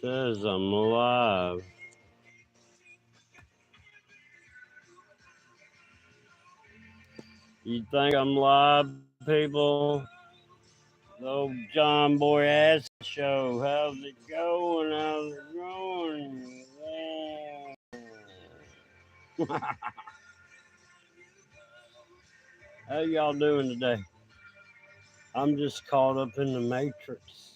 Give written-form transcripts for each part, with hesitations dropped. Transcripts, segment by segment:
Says I'm alive. You think I'm live, people? The old John Boy Ass Show. How's it going? How's it going? Yeah. How y'all doing today? I'm just caught up in the Matrix.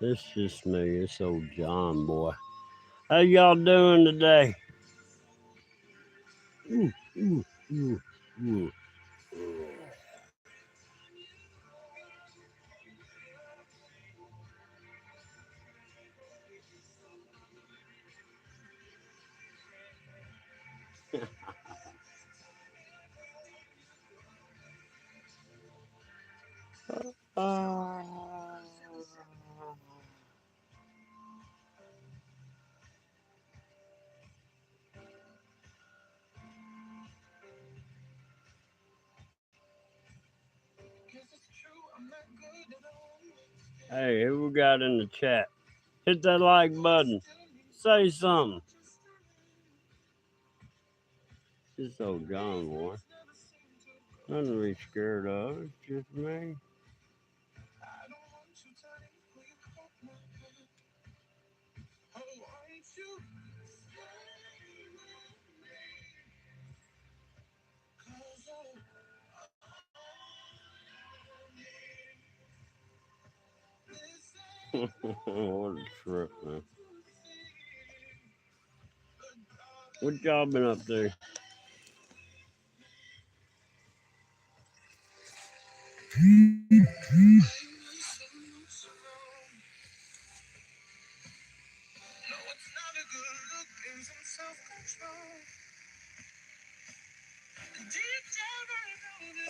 It's just me, it's old John Boy. How y'all doing today? Ooh, ooh, ooh, ooh. Uh, hey, who we got in the chat? Hit that like button. Say something. This old John Boy. Nothing to be scared of. It's just me. What a trip, man. What y'all been up to?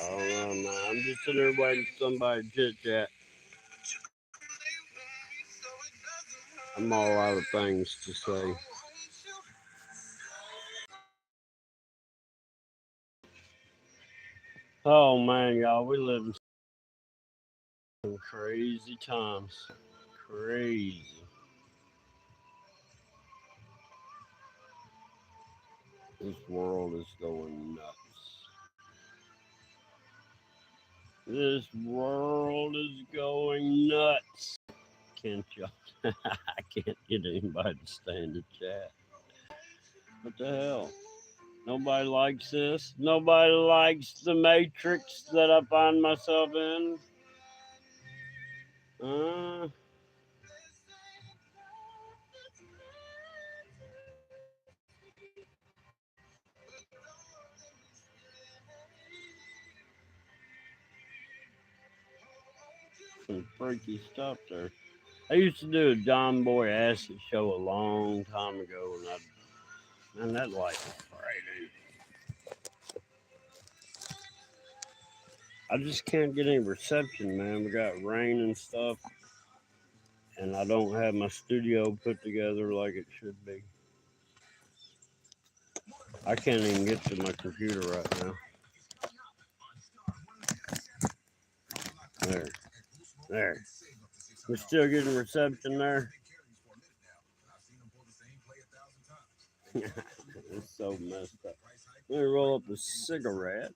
Oh, man. I'm just sitting there waiting for somebody to chit chat. I'm all out of things to say. Oh, man, y'all. We live in crazy times. Crazy. This world is going nuts. This world is going nuts. Can't y'all? I can't get anybody to stay in the chat. What the hell? Nobody likes this. Nobody likes the matrix that I find myself in. Uh, some freaky stuff there. I used to do a John Boy Acid show a long time ago, and that light was bright. I just can't get any reception, man. We got rain and stuff, and I don't have my studio put together like it should be. I can't even get to my computer right now. There. There. We're still getting reception there. It's so messed up. Let me roll up a cigarette.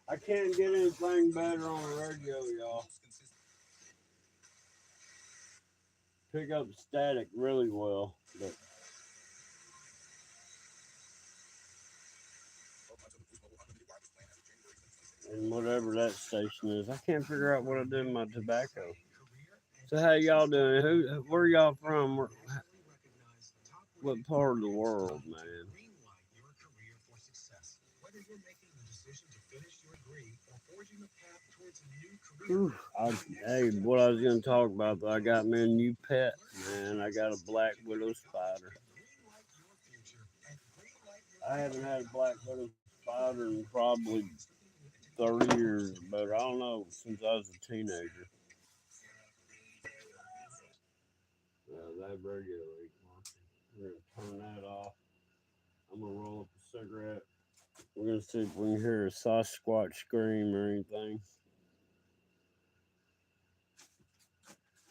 I can't get anything better on the radio, y'all. Pick up static really well, but and whatever that station is, I can't figure out what I did with my tobacco. So how y'all doing? Where y'all from? What part of the world, man? Whew. Hey, what I was gonna talk about, I got me a new pet, man. I got a black widow spider. I haven't had a black widow spider in probably 30 years, but I don't know, since I was a teenager. That radio ain't working. We're gonna turn that off. I'm gonna roll up a cigarette. We're gonna see if we can hear a Sasquatch scream or anything.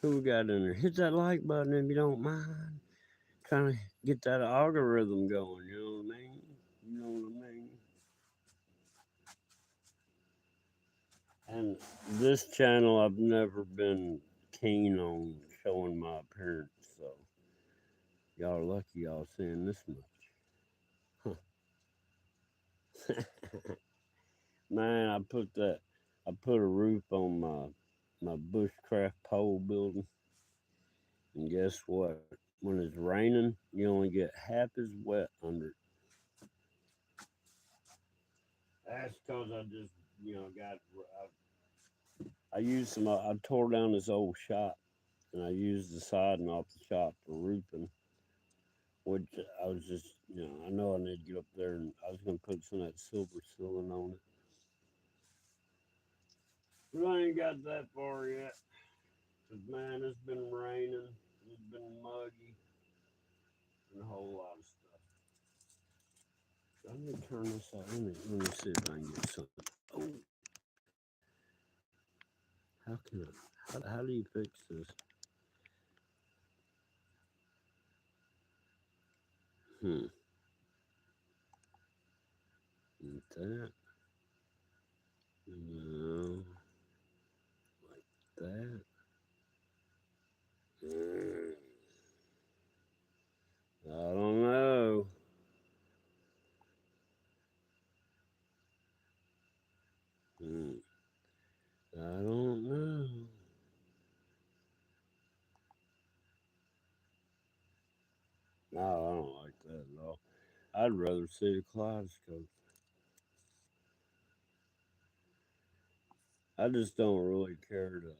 Who we got in there? Hit that like button if you don't mind. Trying to get that algorithm going, you know what I mean? You know what I mean? And this channel, I've never been keen on showing my appearance, so y'all are lucky y'all seeing this much. Huh. Man, I put a roof on my bushcraft pole building, and guess what? When it's raining, you only get half as wet under it. That's because I just, I used some, I tore down this old shop, and I used the siding off the shop for roofing, which I was just, I know I need to get up there, and I was going to put some of that silver ceiling on it. But I ain't got that far yet. Because, man, it's been raining, it's been muggy, and a whole lot of stuff. So I'm going to turn this off. Let me see if I can get something. Oh, how can I, how do you fix this? Like that. No. Like that. I don't know. I don't know. No, I don't like that at all. I'd rather see the kaleidoscope. I just don't really care to.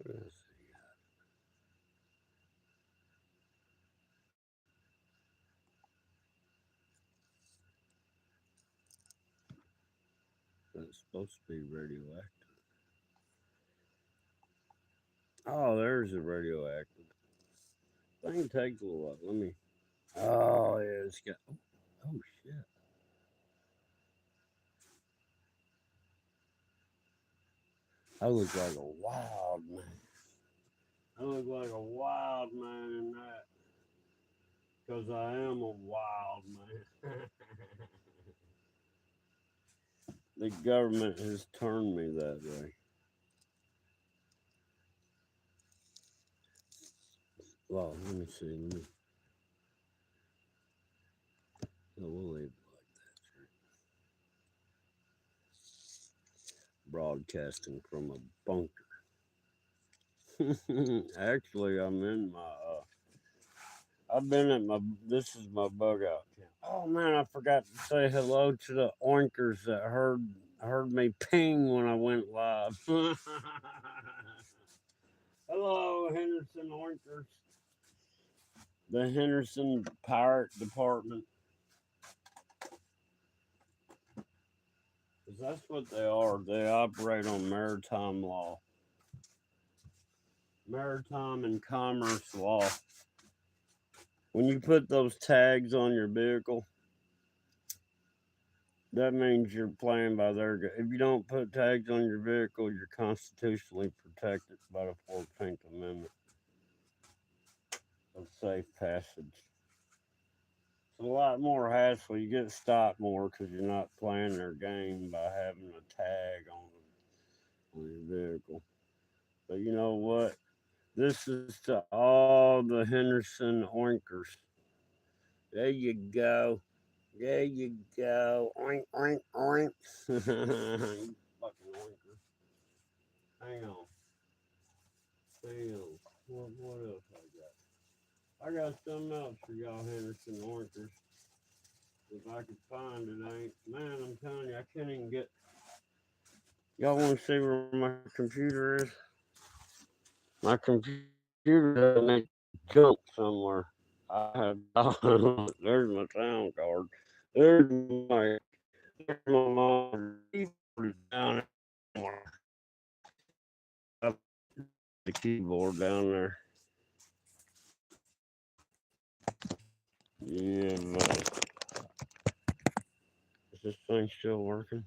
Let's see. That's supposed to be radioactive. Oh, there's a radioactive. Thing takes a little while. Let me. Oh yeah, it's got. Oh shit. I look like a wild man. I look like a wild man in that. Because I am a wild man. The government has turned me that way. Well, let me see. We'll leave it like that. Broadcasting from a bunker. Actually, I'm in my. I've been at my. This is my bug out camp. Oh man, I forgot to say hello to the oinkers that heard me ping when I went live. Hello, Henderson oinkers. The Henderson Pirate Department. Because that's what they are. They operate on maritime law, maritime and commerce law. When you put those tags on your vehicle, that means you're playing by their. If you don't put tags on your vehicle, you're constitutionally protected by the 14th Amendment of safe passage. It's a lot more hassle. You get stopped more because you're not playing their game by having a tag on your vehicle. But you know what? This is to all the Henderson oinkers. There you go. There you go. Oink, oink, oink. You fucking oinker. Hang on. Hang on. What else I got? I got something else for y'all Henderson oinkers. If I could find it, man, I'm telling you, I can't even get. Y'all want to see where my computer is? My computer doesn't junk somewhere. I have. There's my sound card. There's my monitor down there. The keyboard down there. Yeah, but is this thing still working?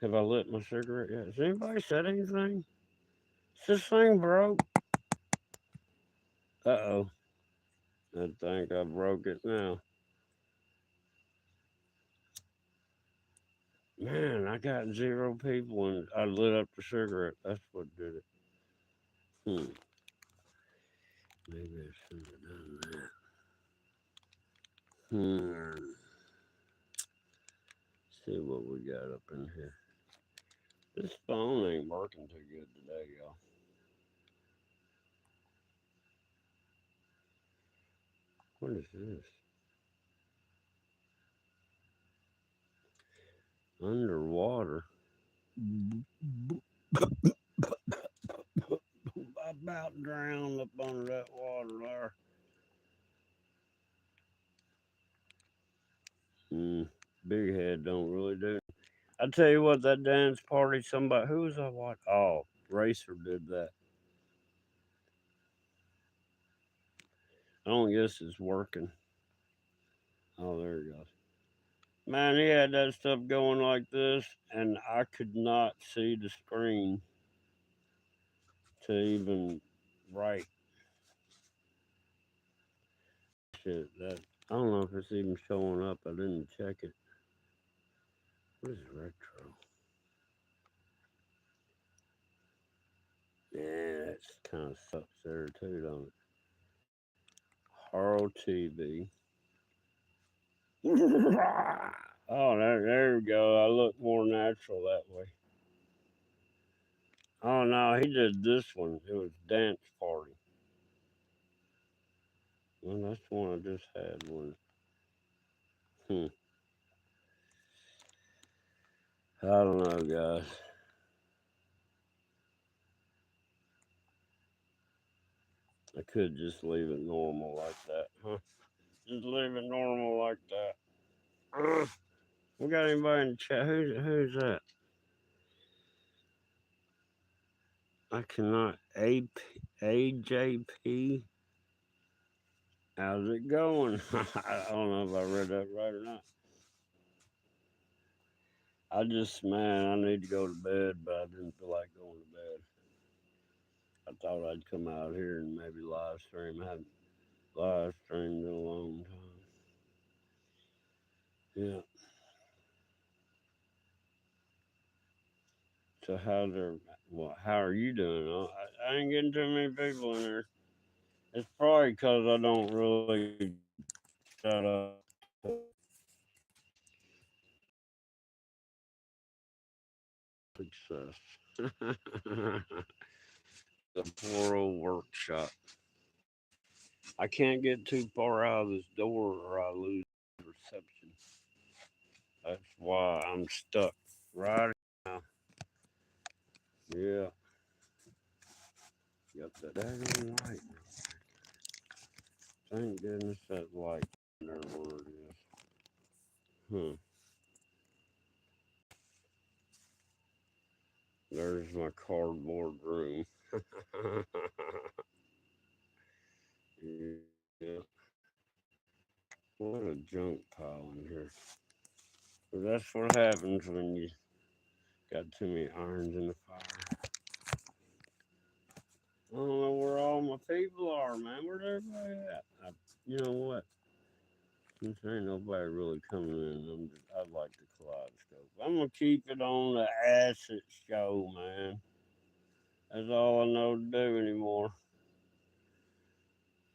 Have I lit my cigarette yet? Has anybody said anything? This thing broke. Uh-oh. I think I broke it now. Man, I got 0 people and I lit up the cigarette. That's what did it. Hmm. Maybe I shouldn't have done that. See what we got up in here. This phone ain't working too good today, y'all. What is this? Underwater. I about drowned up under that water there. Mm, big head don't really do. I tell you what, that dance party, somebody who was I watching? Oh, Racer did that. I don't guess it's working. Oh, there it goes. Man, he had that stuff going like this, and I could not see the screen to even write shit. That I don't know if it's even showing up. I didn't check it. What is retro? Yeah, it's kind of sucks there too, don't it? Haro TV. Oh, there we go. I look more natural that way. Oh no, he did this one. It was dance party. Well, that's the one I just had one. Hmm. I don't know, guys. I could just leave it normal like that, huh? Just leave it normal like that. We got anybody in the chat? Who's that? I cannot. AJP. How's it going? I don't know if I read that right or not. Man, I need to go to bed, but I didn't feel like going to bed. I thought I'd come out here and maybe live stream. I haven't live streamed in a long time. Yeah. So how are you doing? I ain't getting too many people in there. It's probably because I don't really shut up success. The poor old workshop. I can't get too far out of this door or I lose reception. That's why I'm stuck right now. Yeah. Got that daggone light. Thank goodness that light. There where it is. Hmm. There's my cardboard room. Yeah. What a junk pile in here. But that's what happens when you got too many irons in the fire. I don't know where all my people are, man. Where's everybody at? You know what? Since there ain't nobody really coming in, I'd like the kaleidoscope. I'm gonna keep it on the acid show, man. That's all I know to do anymore.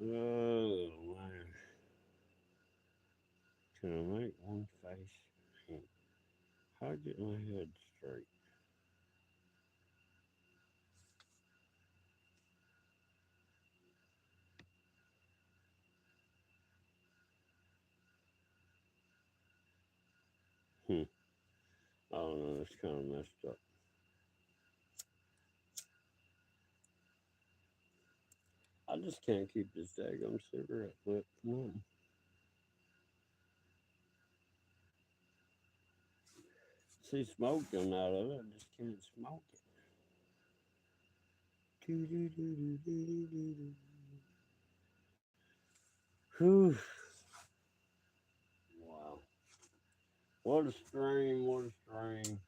Oh man, can I make one face? How to get my head straight? Hmm. I don't know. It's kind of messed up. I just can't keep this daggum cigarette lit. No. See smoke coming out of it. I just can't smoke it. Whew. Wow. What a stream. What a stream.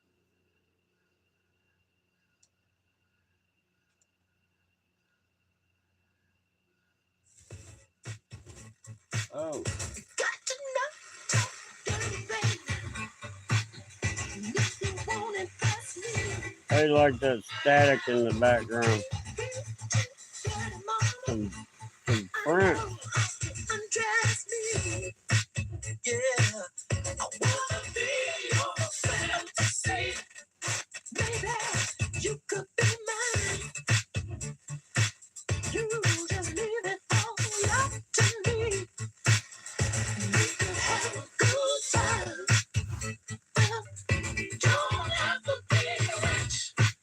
Oh. They like that static in the background. Some French.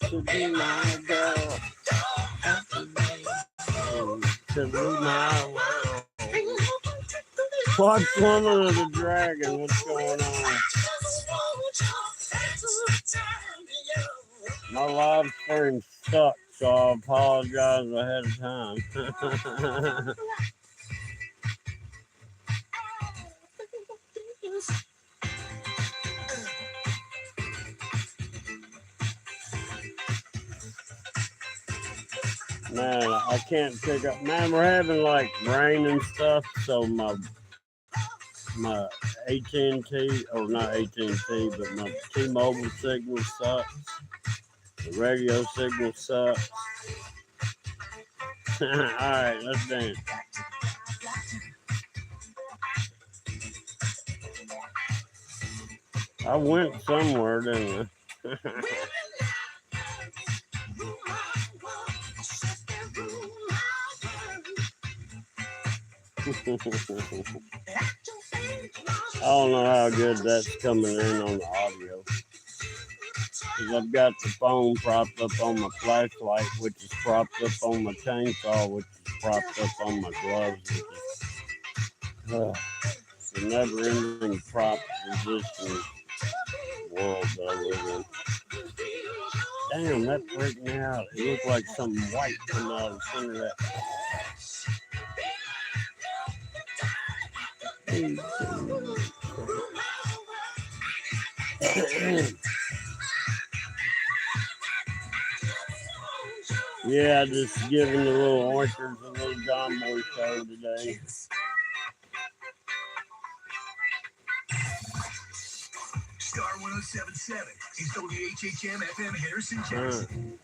To be my girl. To be my wow. Watch Woman of the Dragon. What's going on? My live stream sucks, so I apologize ahead of time. Man, I can't pick up. Man, we're having like rain and stuff, so my AT&T, or not AT&T, but my T-Mobile signal sucks. The radio signal sucks. All right, let's dance. I went somewhere, didn't I? I don't know how good that's coming in on the audio. Because I've got the phone propped up on my flashlight, which is propped up on my chainsaw, which is propped up on my gloves. It's a never-ending prop resisting world that I live in. Damn, that freaked me out. It looked like something white coming out of the center of that. Yeah, just giving the little oysters a little John Boy show today. Star 1077 is WHHM FM Harrison, Jackson.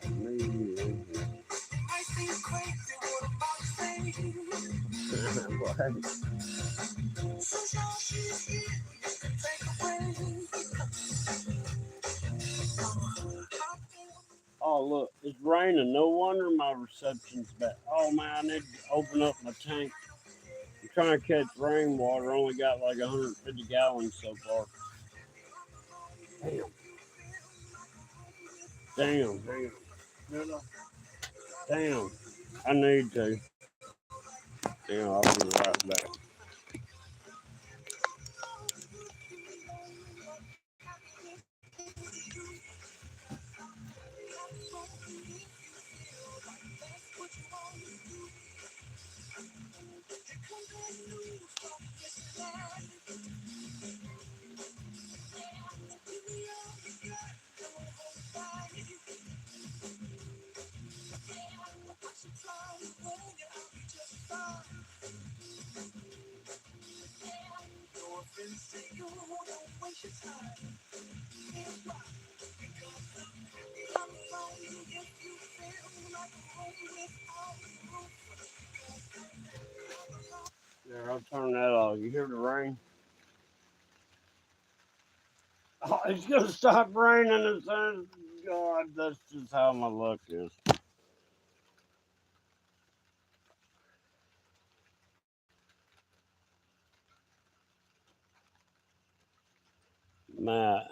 Oh, look, it's raining. No wonder my reception's bad. Oh, man, I need to open up my tank. I'm trying to catch rainwater. Only got like 150 gallons so far. Damn. I need to. Damn, I'll be right back. There, I'll turn that off. You hear the rain? Oh, it's gonna stop raining as soon as God. That's just how my luck is. Matt,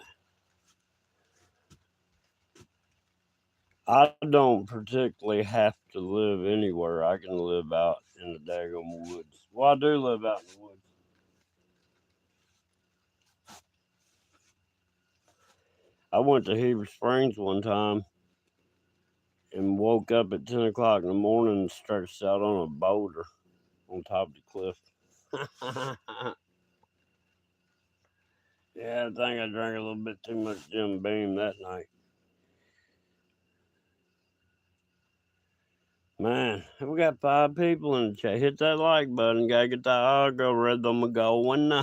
I don't particularly have to live anywhere. I can live out in the daggone woods. Well, I do live out in the woods. I went to Heber Springs one time and woke up at 10 o'clock in the morning and stretched out on a boulder on top of the cliff. Yeah, I think I drank a little bit too much Jim Beam that night. Man, we got 5 people in the chat. Hit that like button. Gotta get that algorithm going.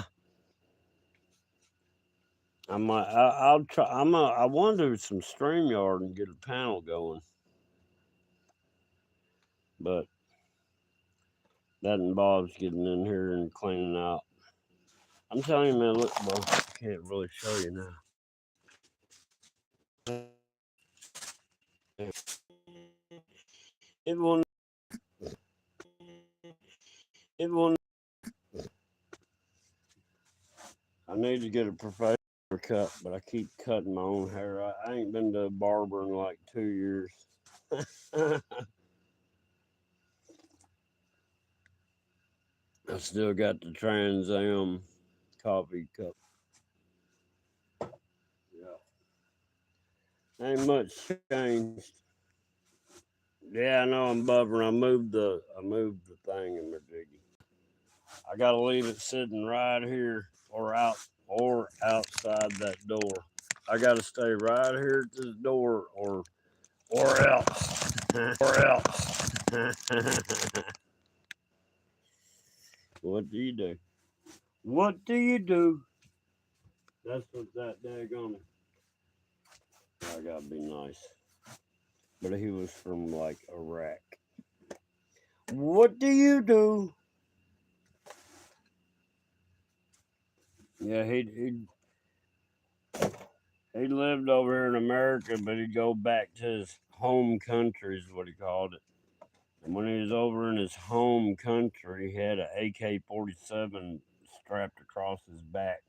I'll try. I want to do some StreamYard and get a panel going, but that involves getting in here and cleaning out. I'm telling you, man. Look, bro, I can't really show you now. It will. It will. I need to get a professional cut, but I keep cutting my own hair. I ain't been to a barber in like 2 years. I still got the Trans Am coffee cup. Yeah. Ain't much changed. Yeah, I know I'm bubbling. I moved the thing in my jiggy. I gotta leave it sitting right here or outside that door. I gotta stay right here at this door or else. Or else. What do you do? What do you do? That's what that daggone. I gotta be nice. But he was from like Iraq. What do you do? Yeah, he lived over here in America, but he'd go back to his home country, is what he called it. And when he was over in his home country, he had an AK-47 strapped across his back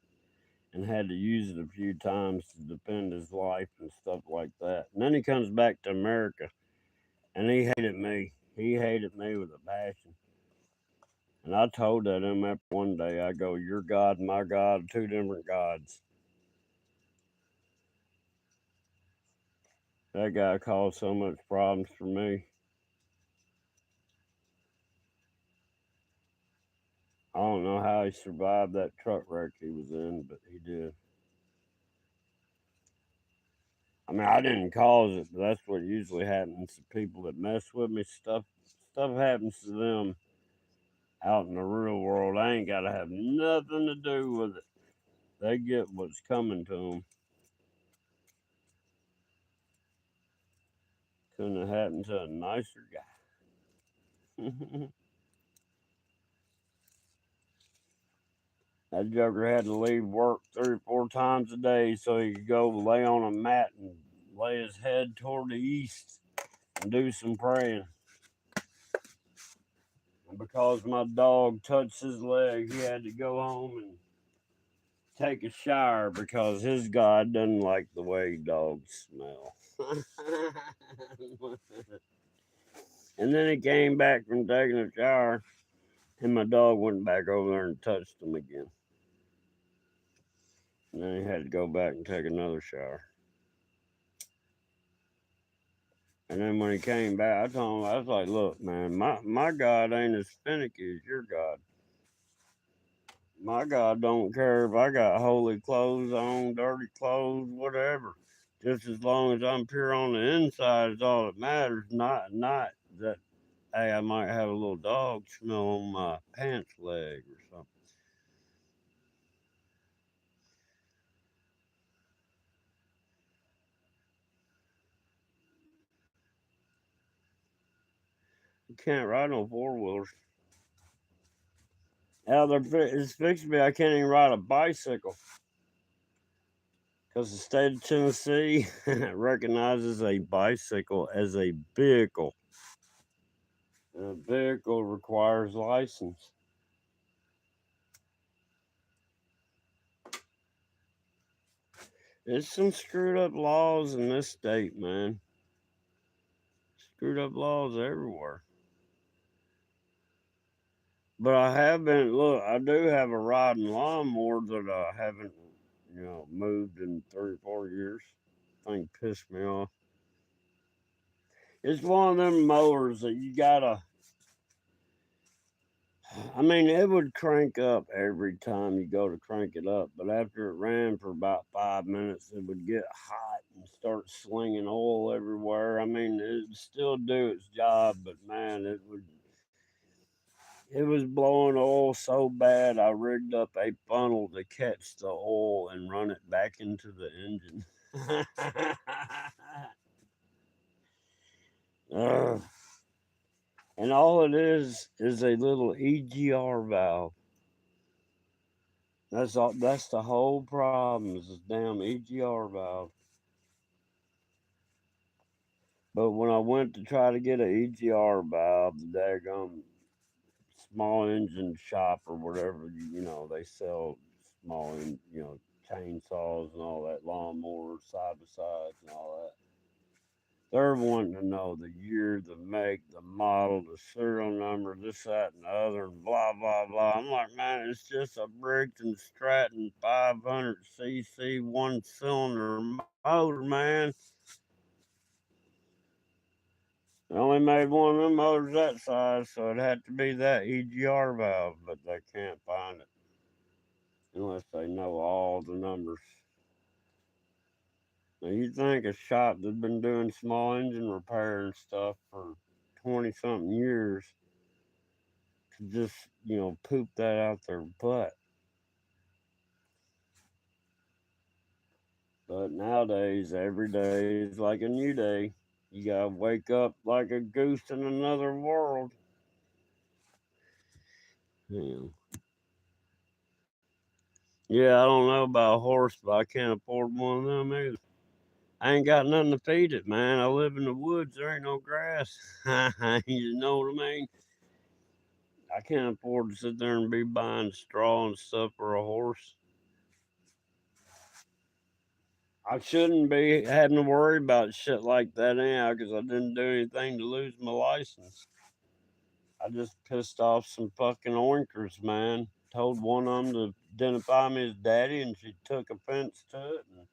and had to use it a few times to defend his life and stuff like that. And then he comes back to America, and he hated me. He hated me with a passion. And I told that him after one day, I go, your God, my God, 2 different gods. That guy caused so much problems for me. I don't know how he survived that truck wreck he was in, but he did. I mean, I didn't cause it, but that's what usually happens to people that mess with me. Stuff happens to them out in the real world. I ain't got to have nothing to do with it. They get what's coming to them. Couldn't have happened to a nicer guy. That joker had to leave work 3 or 4 times a day so he could go lay on a mat and lay his head toward the east and do some praying. And because my dog touched his leg, he had to go home and take a shower because his God doesn't like the way dogs smell. And then he came back from taking a shower, and my dog went back over there and touched him again. And then he had to go back and take another shower. And then when he came back, I told him, I was like, look, man, my God ain't as finicky as your God. My God don't care if I got holy clothes on, dirty clothes, whatever. Just as long as I'm pure on the inside is all that matters. Not that, hey, I might have a little dog smell on my pants leg or something. You can't ride no 4-wheelers. Now it's fixed me. I can't even ride a bicycle because the state of Tennessee recognizes a bicycle as a vehicle. And a vehicle requires license. There's some screwed up laws in this state, man. Screwed up laws everywhere. But I have been, look, I do have a riding lawnmower that I haven't, moved in 3 or 4 years. Thing pissed me off. It's one of them mowers that you gotta, I mean, it would crank up every time you go to crank it up, but after it ran for about 5 minutes, it would get hot and start slinging oil everywhere. I mean, it would still do its job, but man, it was blowing oil so bad. I rigged up a funnel to catch the oil and run it back into the engine. Ugh. And all it is a little EGR valve. That's all. That's the whole problem. Is this damn EGR valve. But when I went to try to get an EGR valve, the daggum small engine shop or whatever, they sell small, chainsaws and all that, lawnmowers, side by sides and all that. They're wanting to know the year, the make, the model, the serial number, this, that, and the other, and blah, blah, blah. I'm like, man, it's just a Briggs& Stratton 500cc one cylinder motor, man. They only made one of them motors that size, so it had to be that EGR valve, but they can't find it unless they know all the numbers. Now, you think a shop that's been doing small engine repair and stuff for 20 something years could just, poop that out their butt. But nowadays, every day is like a new day. You gotta wake up like a goose in another world. Yeah. Yeah, I don't know about a horse, but I can't afford one of them either. I ain't got nothing to feed it, man. I live in the woods. There ain't no grass. You know what I mean? I can't afford to sit there and be buying straw and stuff for a horse. I shouldn't be having to worry about shit like that anyhow because I didn't do anything to lose my license. I just pissed off some fucking oinkers, man. Told one of them to identify me as daddy, and she took offense to it. And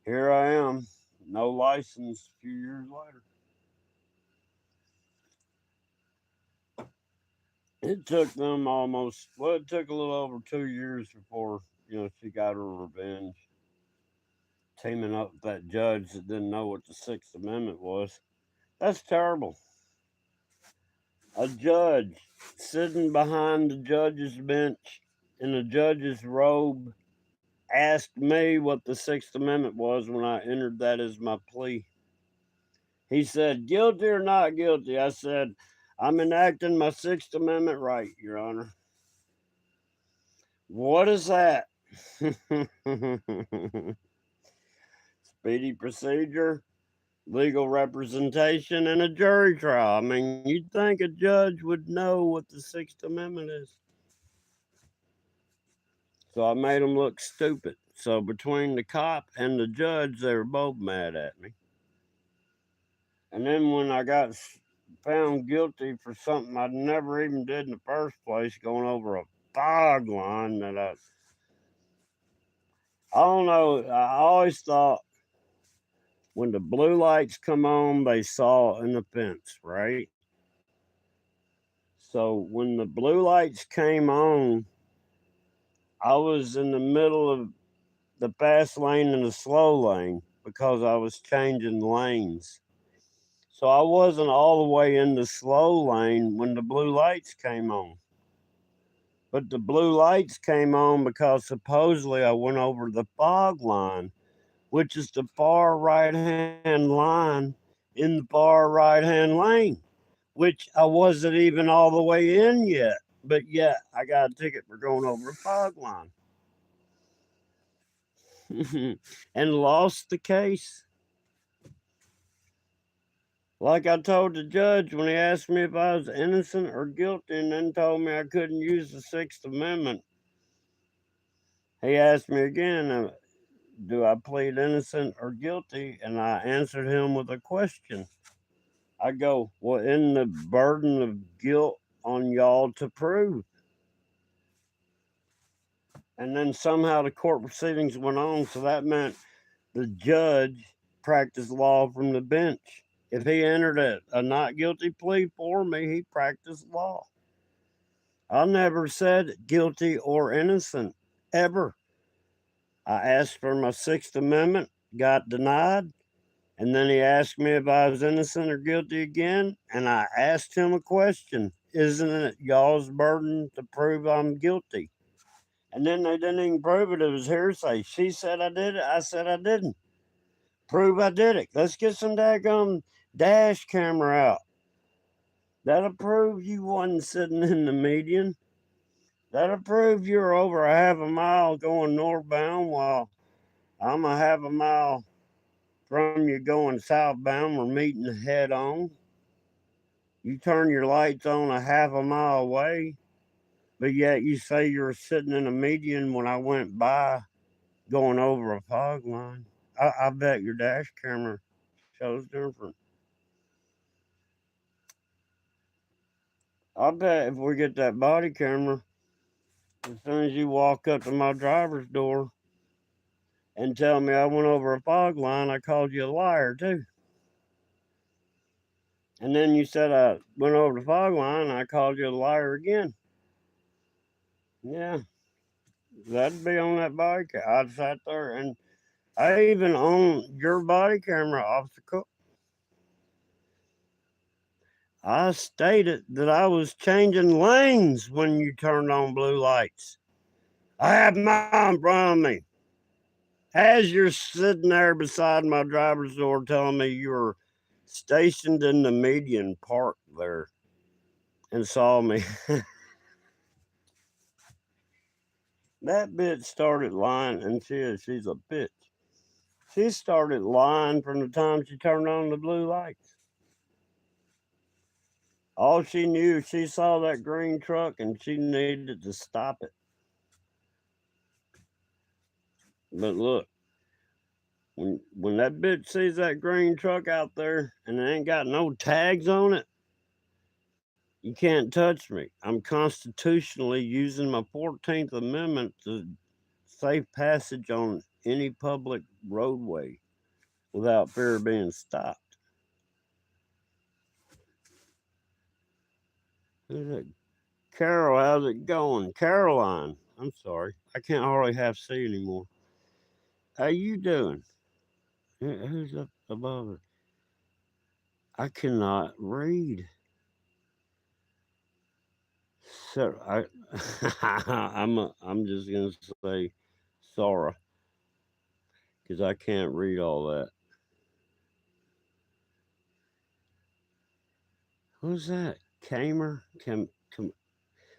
here I am, no license a few years later. It took them it took a little over 2 years before, she got her revenge. Teaming up with that judge that didn't know what the Sixth Amendment was. That's terrible. A judge sitting behind the judge's bench in a judge's robe asked me what the Sixth Amendment was when I entered that as my plea. He said, guilty or not guilty? I said, I'm enacting my Sixth Amendment right, Your Honor. What is that? Speedy procedure, legal representation, and a jury trial. I mean, you'd think a judge would know what the Sixth Amendment is. So I made them look stupid. So between the cop and the judge, they were both mad at me. And then when I got found guilty for something I never even did in the first place, going over a fog line I don't know. I always thought when the blue lights come on, they saw an offense, right? So when the blue lights came on, I was in the middle of the fast lane and the slow lane because I was changing lanes. So I wasn't all the way in the slow lane when the blue lights came on. But the blue lights came on because supposedly I went over the fog line, which is the far right hand line in the far right hand lane, which I wasn't even all the way in yet. But yet I got a ticket for going over a fog line and lost the case. Like I told the judge when he asked me if I was innocent or guilty and then told me I couldn't use the Sixth Amendment, he asked me again, do I plead innocent or guilty? And I answered him with a question. I go, well, isn't the burden of guilt on y'all to prove? And then somehow the court proceedings went on, so that meant the judge practiced law from the bench. If he entered a not guilty plea for me, he practiced law. I never said guilty or innocent, ever. I asked for my Sixth Amendment, got denied, and then he asked me if I was innocent or guilty again, and I asked him a question. Isn't it y'all's burden to prove I'm guilty? And then they didn't even prove it. It was hearsay. She said I did it. I said I didn't. Prove I did it. Let's get some daggum dash camera out. That'll prove you wasn't sitting in the median. That'll prove you're over a half a mile going northbound while I'm a half a mile from you going southbound. We're meeting head on. You turn your lights on a half a mile away, but yet you say you were sitting in a median when I went by going over a fog line. I bet your dash camera shows different. I bet if we get that body camera, as soon as you walk up to my driver's door and tell me I went over a fog line, I called you a liar too. And then you said I went over the fog line, and I called you a liar again. Yeah, that'd be on that body camera. I sat there and I even own your body camera, Officer Cook. I stated that I was changing lanes when you turned on blue lights. I had mine in front of me. As you're sitting there beside my driver's door telling me you were stationed in the median park there and saw me. That bitch started lying, and she's a bitch. She started lying from the time she turned on the blue lights. All she knew, she saw that green truck and she needed to stop it. But look, when that bitch sees that green truck out there and it ain't got no tags on it, you can't touch me. I'm constitutionally using my 14th Amendment to safe passage on any public roadway without fear of being stopped. Who's that? Carol, how's it going? Caroline, I'm sorry. I can't hardly half see anymore. How you doing? Who's up above her? I cannot read. So I'm just gonna say Sora because I can't read all that. Who's that? Kamer? Man,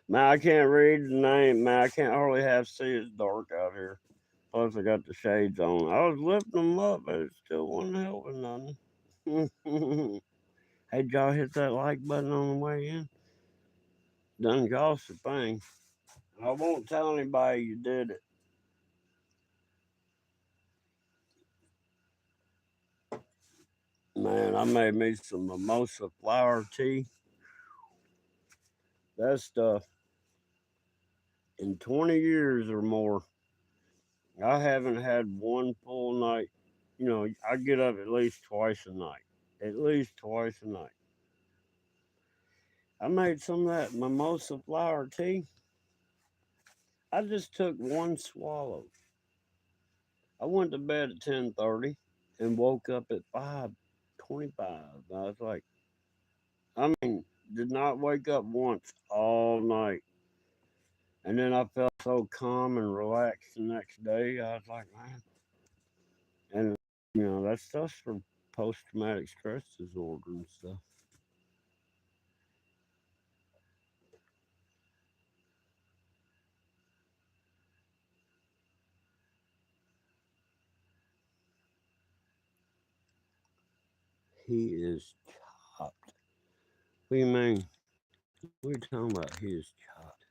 I can't read the name. Man, I can't hardly half see. It's dark out here. Plus, I got the shades on. I was lifting them up, but it still wasn't helping nothing. Hey, did y'all hit that like button on the way in? Doesn't cost a thing. I won't tell anybody you did it. Man, I made me some mimosa flower tea. That stuff, in 20 years or more, I haven't had one full night. You know, I get up at least twice a night. At least twice a night. I made some of that mimosa flower tea. I just took one swallow. I went to bed at 10:30 and woke up at 5:25. I was like, I mean, did not wake up once all night. And then I felt so calm and relaxed the next day. I was like, man. And, that stuff's for post traumatic stress disorder and stuff. He is chopped. What do you mean? What are you talking about? He is chopped.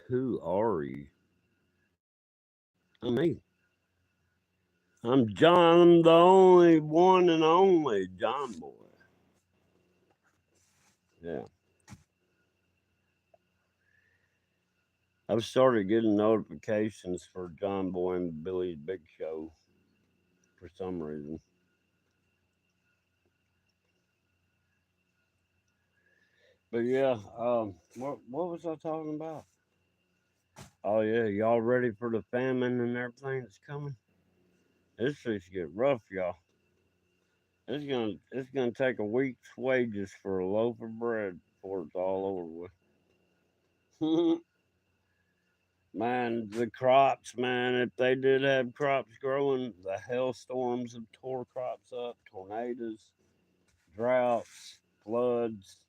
Who are you? I'm me. I'm John. I'm the only one and only John Boy. Yeah. I've started getting notifications for John Boy and Billy's Big Show for some reason. But yeah, what was I talking about? Oh yeah, y'all ready for the famine and everything that's coming? This shit's get rough, y'all. It's gonna take a week's wages for a loaf of bread before it's all over with. Man, the crops, man, if they did have crops growing, the hailstorms have tore crops up, tornadoes, droughts, floods,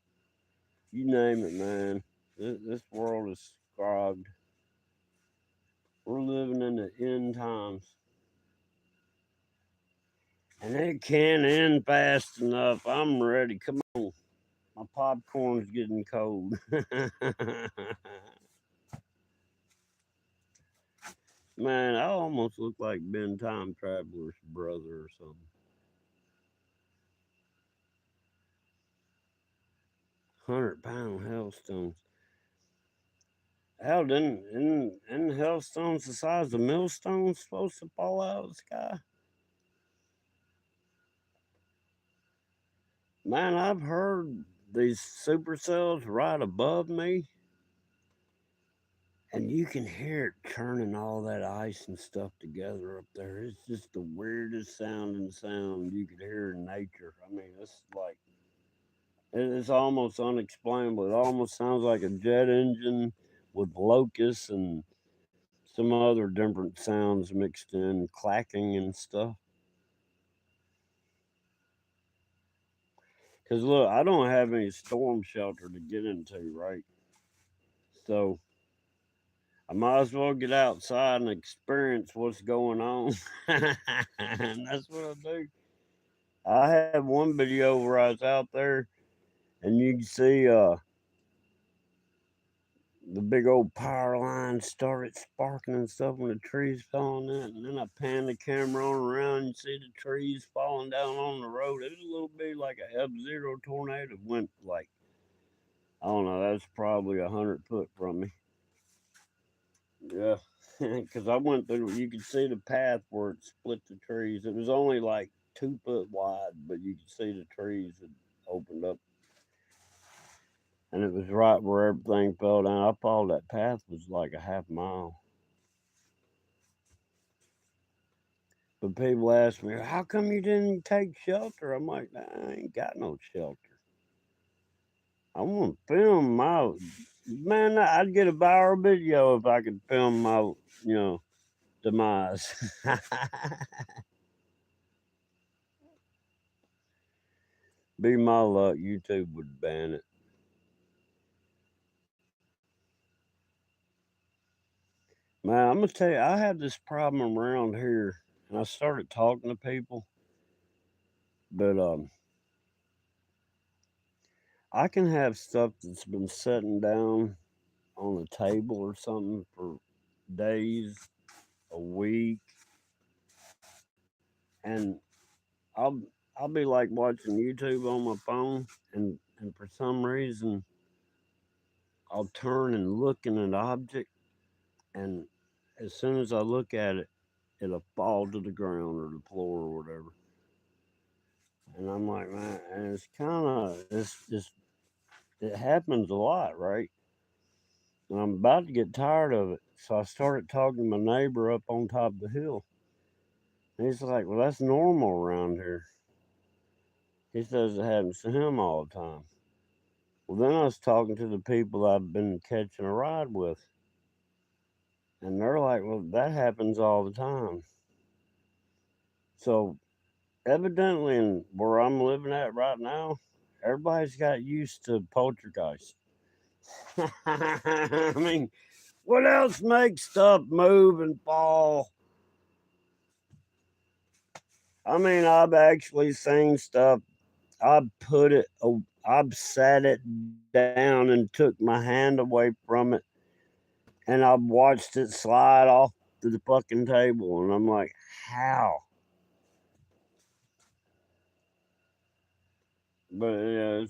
you name it, man. This world is scarred. We're living in the end times. And it can't end fast enough. I'm ready. Come on. My popcorn's getting cold. Man, I almost look like Ben Time Traveler's brother or something. 100-pound hailstones. Hell, didn't hailstones the size of millstones supposed to fall out of the sky? Man, I've heard these supercells right above me, and you can hear it churning all that ice and stuff together up there. It's just the weirdest sounding sound you could hear in nature. I mean, it's like it's almost unexplainable. It almost sounds like a jet engine with locusts and some other different sounds mixed in, clacking and stuff. Because look, I don't have any storm shelter to get into, right? So I might as well get outside and experience what's going on. And that's what I do. I had one video where I was out there and you can see the big old power line started sparking and stuff when the trees fell on it. And then I panned the camera on around and see the trees falling down on the road. It was a little bit like a F-Zero tornado. Went like, I don't know, that's probably 100 foot from me. Yeah. Because I went through, you could see the path where it split the trees. It was only like 2 foot wide, but you could see the trees had opened up. And it was right where everything fell down. I thought that path was like a half mile. But people ask me, how come you didn't take shelter? I'm like, I ain't got no shelter. I want to film my, man, I'd get a viral video if I could film my, you know, demise. Be my luck, YouTube would ban it. Man, I'm gonna tell you, I have this problem around here, and I started talking to people, but I can have stuff that's been sitting down on the table or something for days, a week, and I'll I'll be like watching YouTube on my phone, and for some reason I'll turn and look at an object, and as soon as I look at it, it'll fall to the ground or the floor or whatever. And I'm like, man, and it's kind of it happens a lot, right? And I'm about to get tired of it, so I started talking to my neighbor up on top of the hill. And he's like, well, that's normal around here. He says it happens to him all the time. Well, then I was talking to the people I've been catching a ride with, and they're like, well, that happens all the time. So, evidently, in where I'm living at right now, everybody's got used to poltergeist. I mean, what else makes stuff move and fall? I mean, I've actually seen stuff. I've sat it down and took my hand away from it, and I've watched it slide off to the fucking table, and I'm like, how? But yeah,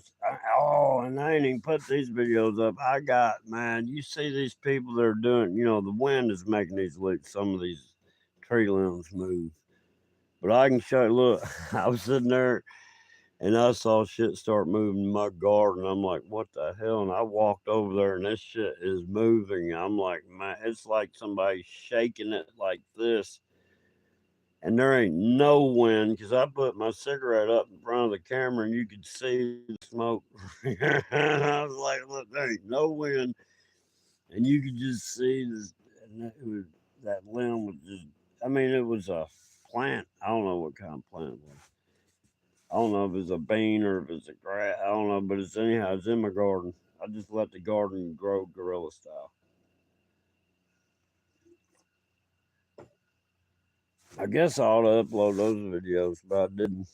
and I ain't even put these videos up. I got, man, you see these people that are doing, the wind is making some of these tree limbs move. But I can show you, look, I was sitting there And I saw shit start moving in my garden. I'm like, what the hell? And I walked over there and this shit is moving. I'm like, man, it's like somebody shaking it like this. And there ain't no wind because I put my cigarette up in front of the camera and you could see the smoke. I was like, look, there ain't no wind. And you could just see this. And it was, that limb was just, I mean, it was a plant. I don't know what kind of plant it was. I don't know if it's a bean or if it's a grass. I don't know, but it's anyhow, it's in my garden. I just let the garden grow gorilla style. I guess I ought to upload those videos, but I didn't.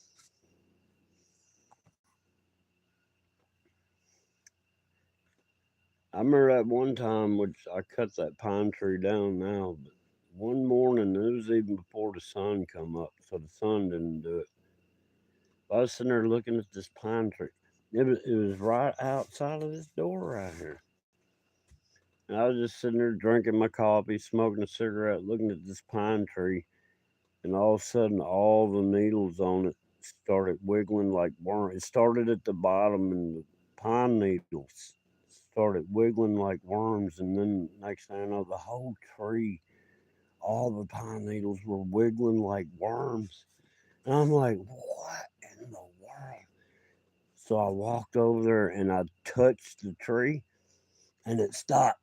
I remember that one time, which I cut that pine tree down now, but one morning, it was even before the sun come up, so the sun didn't do it. I was sitting there looking at this pine tree. It was right outside of this door right here. And I was just sitting there drinking my coffee, smoking a cigarette, looking at this pine tree, and all of a sudden, all the needles on it started wiggling like worms. It started at the bottom, and the pine needles started wiggling like worms, and then next thing I know, the whole tree, all the pine needles were wiggling like worms. And I'm like, what in the world? So I walked over there and I touched the tree and it stopped.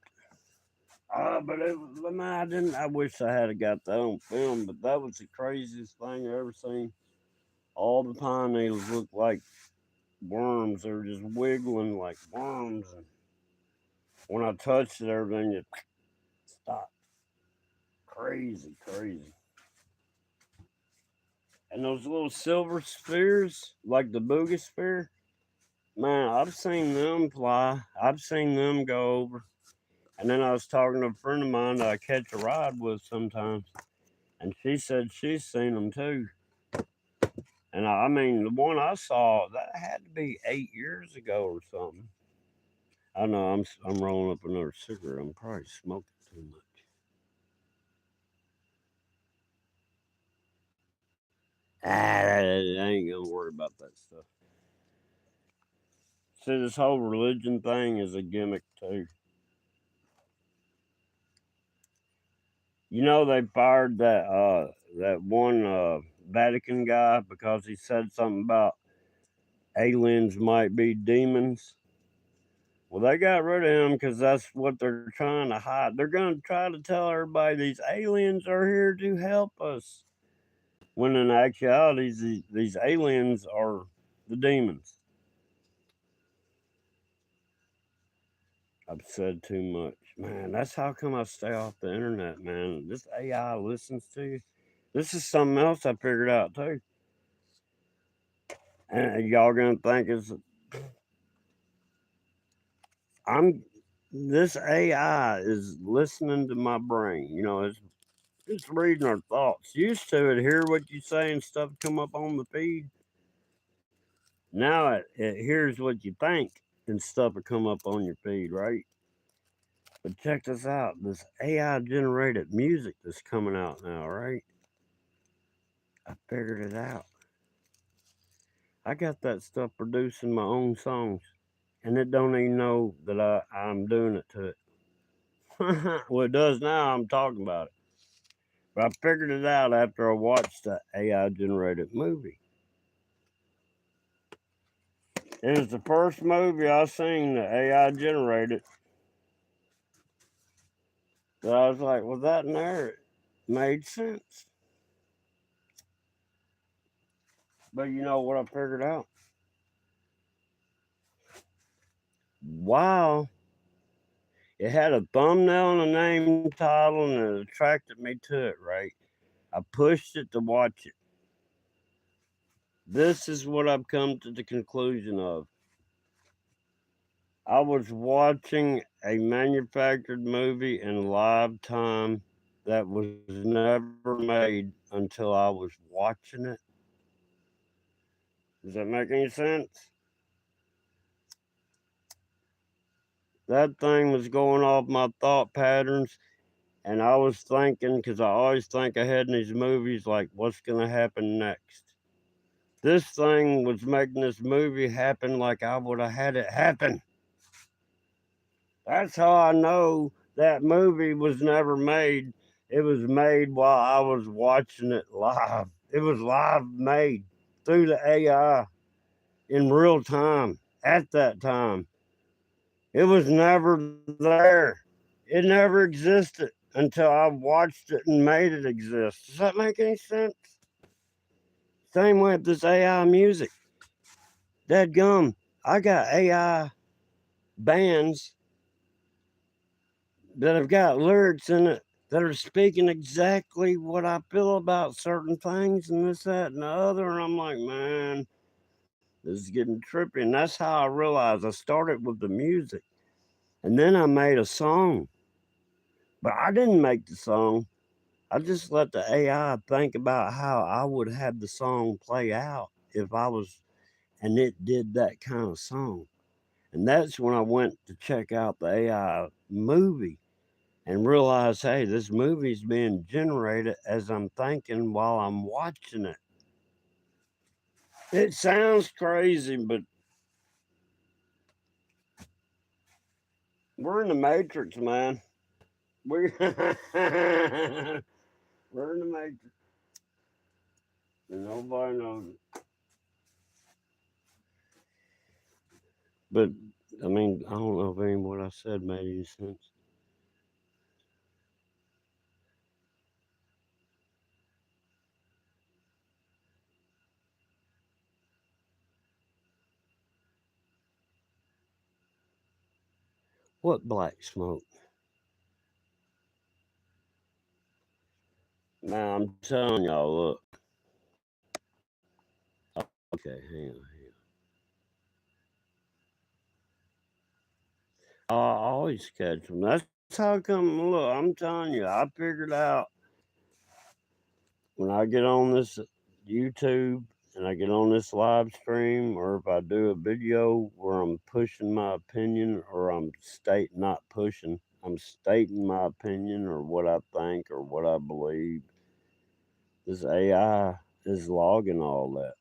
But it was, man, I didn't. I wish I had got that on film, but that was the craziest thing I ever seen. All the pine needles looked like worms. They were just wiggling like worms. And when I touched it, everything just stopped. Crazy, crazy. And those little silver spheres, like the boogie sphere, man, I've seen them fly. I've seen them go over. And then I was talking to a friend of mine that I catch a ride with sometimes, and she said she's seen them too. And I mean, the one I saw that had to be 8 years ago or something. I know I'm rolling up another cigarette. I'm probably smoking too much. I ain't gonna worry about that stuff. See, this whole religion thing is a gimmick too. You know they fired that one Vatican guy because he said something about aliens might be demons. Well, they got rid of him because that's what they're trying to hide. They're going to try to tell everybody these aliens are here to help us. When in actuality, these aliens are the demons. I've said too much. Man, that's how come I stay off the internet, man. This AI listens to you. This is something else I figured out too. And y'all gonna think it's I'm this AI is listening to my brain. You know, it's reading our thoughts. Used to it, hear what you say and stuff come up on the feed. Now it hears what you think and stuff will come up on your feed, right? But check this out. This AI generated music that's coming out now, right? I figured it out. I got that stuff producing my own songs. And it don't even know that I'm doing it to it. Well, it does now. I'm talking about it. But I figured it out after I watched the AI generated movie. It was the first movie I seen that AI generated. That I was like, well, that and there made sense. But you know what I figured out? Wow. It had a thumbnail and a name title and it attracted me to it, right? I pushed it to watch it. This is what I've come to the conclusion of. I was watching a manufactured movie in live time that was never made until I was watching it. Does that make any sense? That thing was going off my thought patterns, and I was thinking, because I always think ahead in these movies, like, what's going to happen next? This thing was making this movie happen like I would have had it happen. That's how I know that movie was never made. It was made while I was watching it live. It was live made through the AI in real time at that time. It was never there. It never existed until I watched it and made it exist. Does that make any sense? Same way with this AI music. Dadgum, I got AI bands that have got lyrics in it that are speaking exactly what I feel about certain things and this, that, and the other. And I'm like, man, this is getting trippy. And that's how I realized I started with the music. And then I made a song. But I didn't make the song. I just let the AI think about how I would have the song play out if I was, and it did that kind of song. And that's when I went to check out the AI movie and realized, hey, this movie's being generated as I'm thinking while I'm watching it. It sounds crazy, but we're in the Matrix, man. We're, we're in the Matrix. And nobody knows it. But, I mean, I don't know if any of what I said made any sense. What black smoke? Now, I'm telling y'all, look. Okay, hang on. I always catch them. That's how come, look, I'm telling you, I figured out when I get on this YouTube and I get on this live stream, or if I do a video where I'm pushing my opinion, or I'm not pushing, I'm stating my opinion or what I think or what I believe, this AI is logging all that.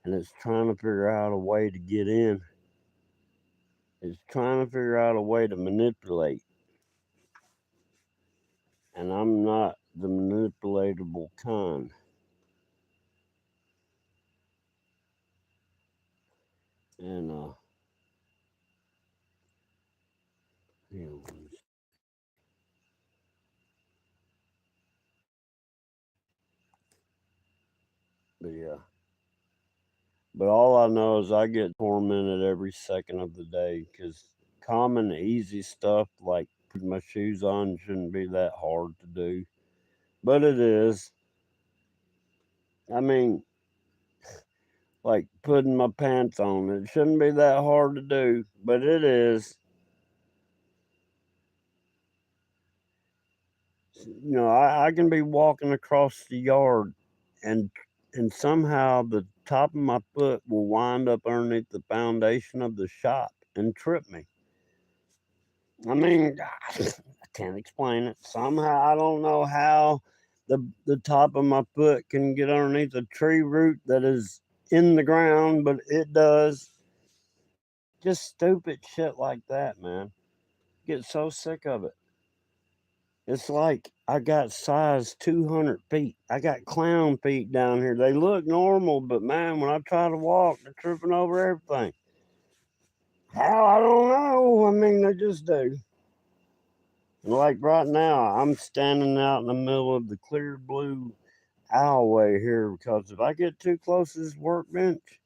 And it's trying to figure out a way to get in. It's trying to figure out a way to manipulate. And I'm not the manipulatable kind. And you know, but yeah. But all I know is I get tormented every second of the day because common, easy stuff like putting my shoes on shouldn't be that hard to do. But it is. I mean, like putting my pants on, it shouldn't be that hard to do, but it is. I can be walking across the yard and somehow the top of my foot will wind up underneath the foundation of the shop and trip me. I mean, I can't explain it. Somehow I don't know how the top of my foot can get underneath a tree root that is in the ground, but it does. Just stupid shit like that, man. Get so sick of it. It's like I got size 200 feet. I got clown feet down here. They look normal, but man, when I try to walk, they're tripping over everything. How? I don't know. I mean, they just do. And like right now, I'm standing out in the middle of the clear blue alleyway here because if I get too close to this workbench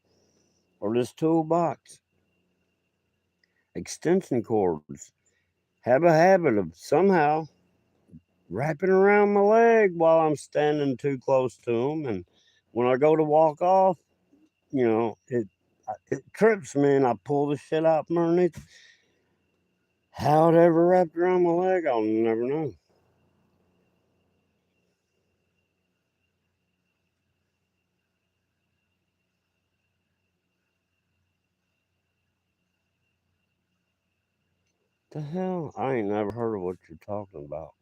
or this toolbox, extension cords have a habit of somehow wrapping around my leg while I'm standing too close to them. And when I go to walk off, it trips me and I pull the shit out from underneath. How it ever wrapped around my leg, I'll never know. The hell? I ain't never heard of what you're talking about.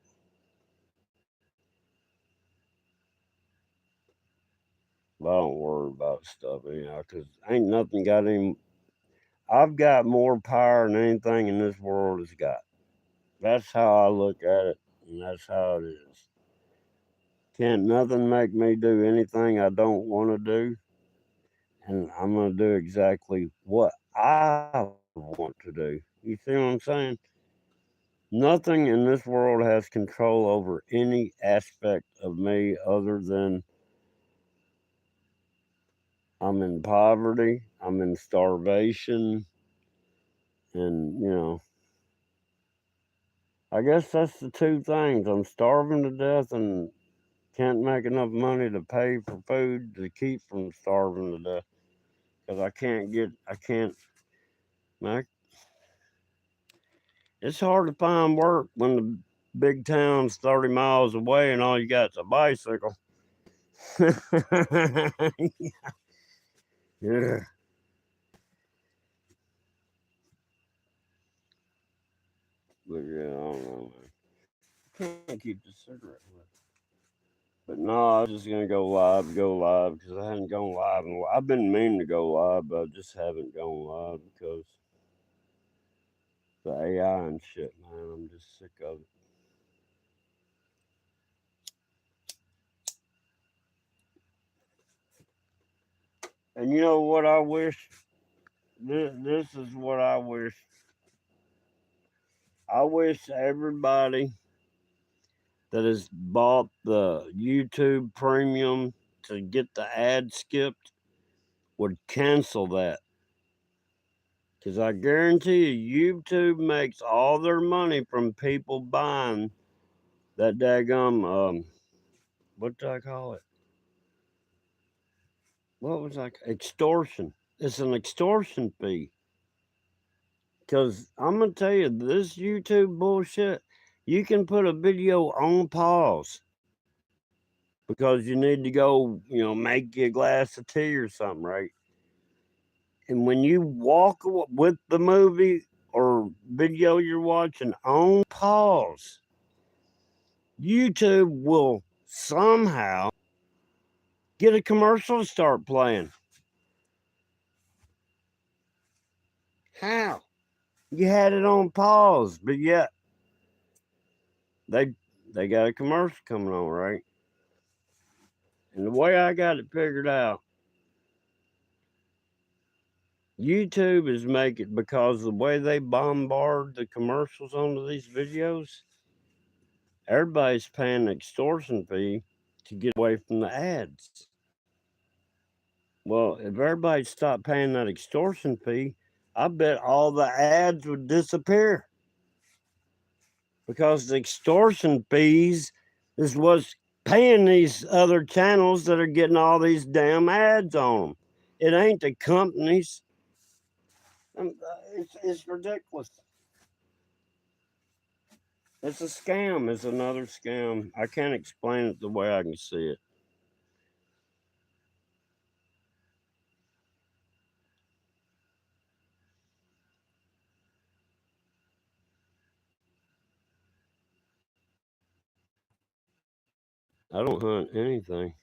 But I don't worry about stuff anyhow, because ain't nothing got any. I've got more power than anything in this world has got. That's how I look at it, and that's how it is. Can't nothing make me do anything I don't want to do, and I'm going to do exactly what I want to do. You see what I'm saying? Nothing in this world has control over any aspect of me other than I'm in poverty, I'm in starvation, and, I guess that's the two things. I'm starving to death and can't make enough money to pay for food to keep from starving to death. Because I can't, man, it's hard to find work when the big town's 30 miles away and all you got's a bicycle. Yeah. But yeah, I don't know, man. Can't keep the cigarette with. But no, I was just gonna go live because I hadn't gone live, and I've been meaning to go live, but I just haven't gone live because the AI and shit, man. I'm just sick of it. And you know what I wish? This is what I wish. I wish everybody that has bought the YouTube Premium to get the ad skipped would cancel that. Because I guarantee you, YouTube makes all their money from people buying that daggum, what do I call it? What was like extortion? It's an extortion fee. Because I'm going to tell you, this YouTube bullshit, you can put a video on pause because you need to go, make you a glass of tea or something, right? And when you walk with the movie or video you're watching on pause, YouTube will somehow get a commercial to start playing. How? You had it on pause, but yet they they got a commercial coming on, right? And the way I got it figured out, YouTube is making because the way they bombard the commercials onto these videos, everybody's paying an extortion fee to get away from the ads. Well, if everybody stopped paying that extortion fee, I bet all the ads would disappear. Because the extortion fees is what's paying these other channels that are getting all these damn ads on them. It ain't the companies. It's ridiculous. It's a scam. It's another scam. I can't explain it the way I can see it. I don't hunt anything.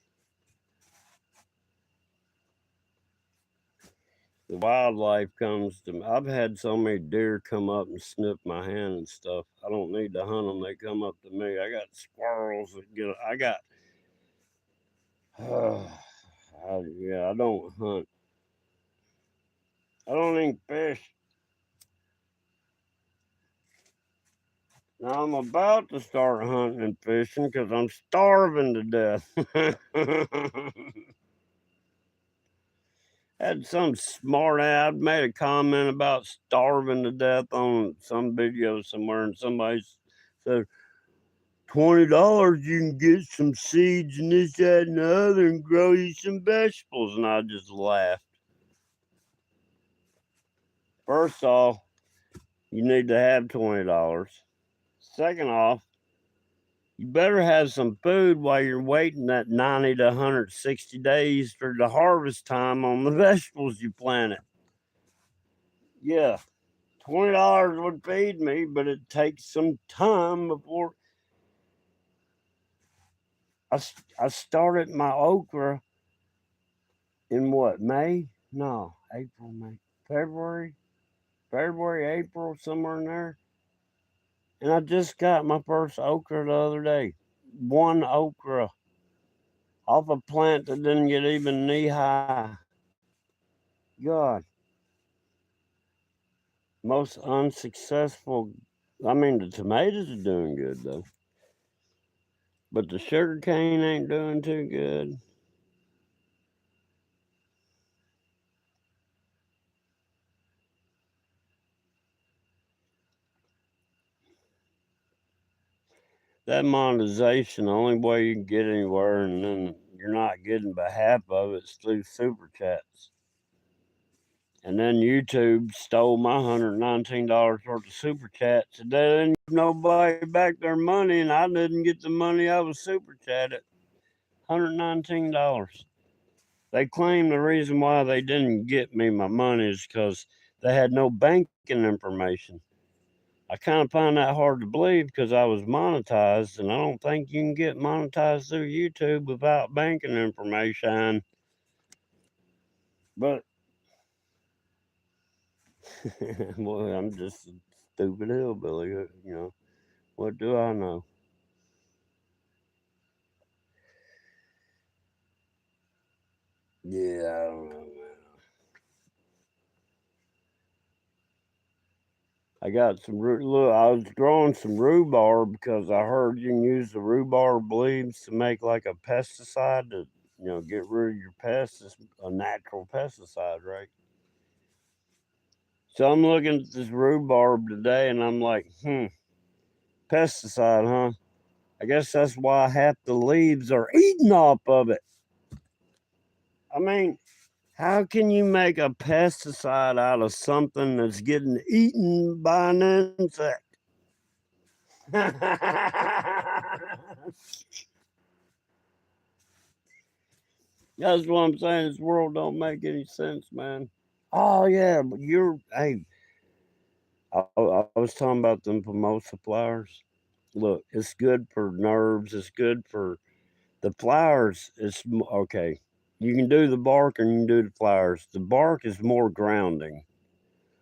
The wildlife comes to me. I've had so many deer come up and sniff my hand and stuff. I don't need to hunt them. They come up to me. I got squirrels that get. I got. I don't hunt. I don't even fish. Now I'm about to start hunting and fishing because I'm starving to death. Had some smart ad made a comment about starving to death on some video somewhere, and somebody said $20 you can get some seeds and this, that, and the other, and grow you some vegetables. And I just laughed. First off, you need to have $20. Second off, you better have some food while you're waiting that 90 to 160 days for the harvest time on the vegetables you planted. Yeah, $20 would feed me, but it takes some time before I started my okra in what, May? No, April, May, February, April, somewhere in there. And I just got my first okra the other day. One okra off a plant that didn't get even knee high. God, most unsuccessful. I mean, the tomatoes are doing good though, but the sugar cane ain't doing too good. That monetization, the only way you can get anywhere, and then you're not getting but half of it, is through super chats. And then YouTube stole my $119 worth of super chats. And they didn't give nobody back their money, and I didn't get the money I was super chatted. $119. They claim the reason why they didn't get me my money is because they had no banking information. I kind of find that hard to believe because I was monetized, and I don't think you can get monetized through YouTube without banking information. But well, I'm just a stupid hillbilly, you know. What do I know? Yeah, I don't know, man. I got some look. I was growing some rhubarb because I heard you can use the rhubarb leaves to make like a pesticide to, get rid of your pests. It's a natural pesticide, right? So I'm looking at this rhubarb today, and I'm like, pesticide, huh? I guess that's why half the leaves are eaten off of it. I mean, how can you make a pesticide out of something that's getting eaten by an insect? That's what I'm saying. This world don't make any sense, man. Oh yeah, but hey. I was talking about them mimosa flowers. Look, it's good for nerves. It's good for the flowers. Okay. You can do the bark and you can do the flowers. The bark is more grounding,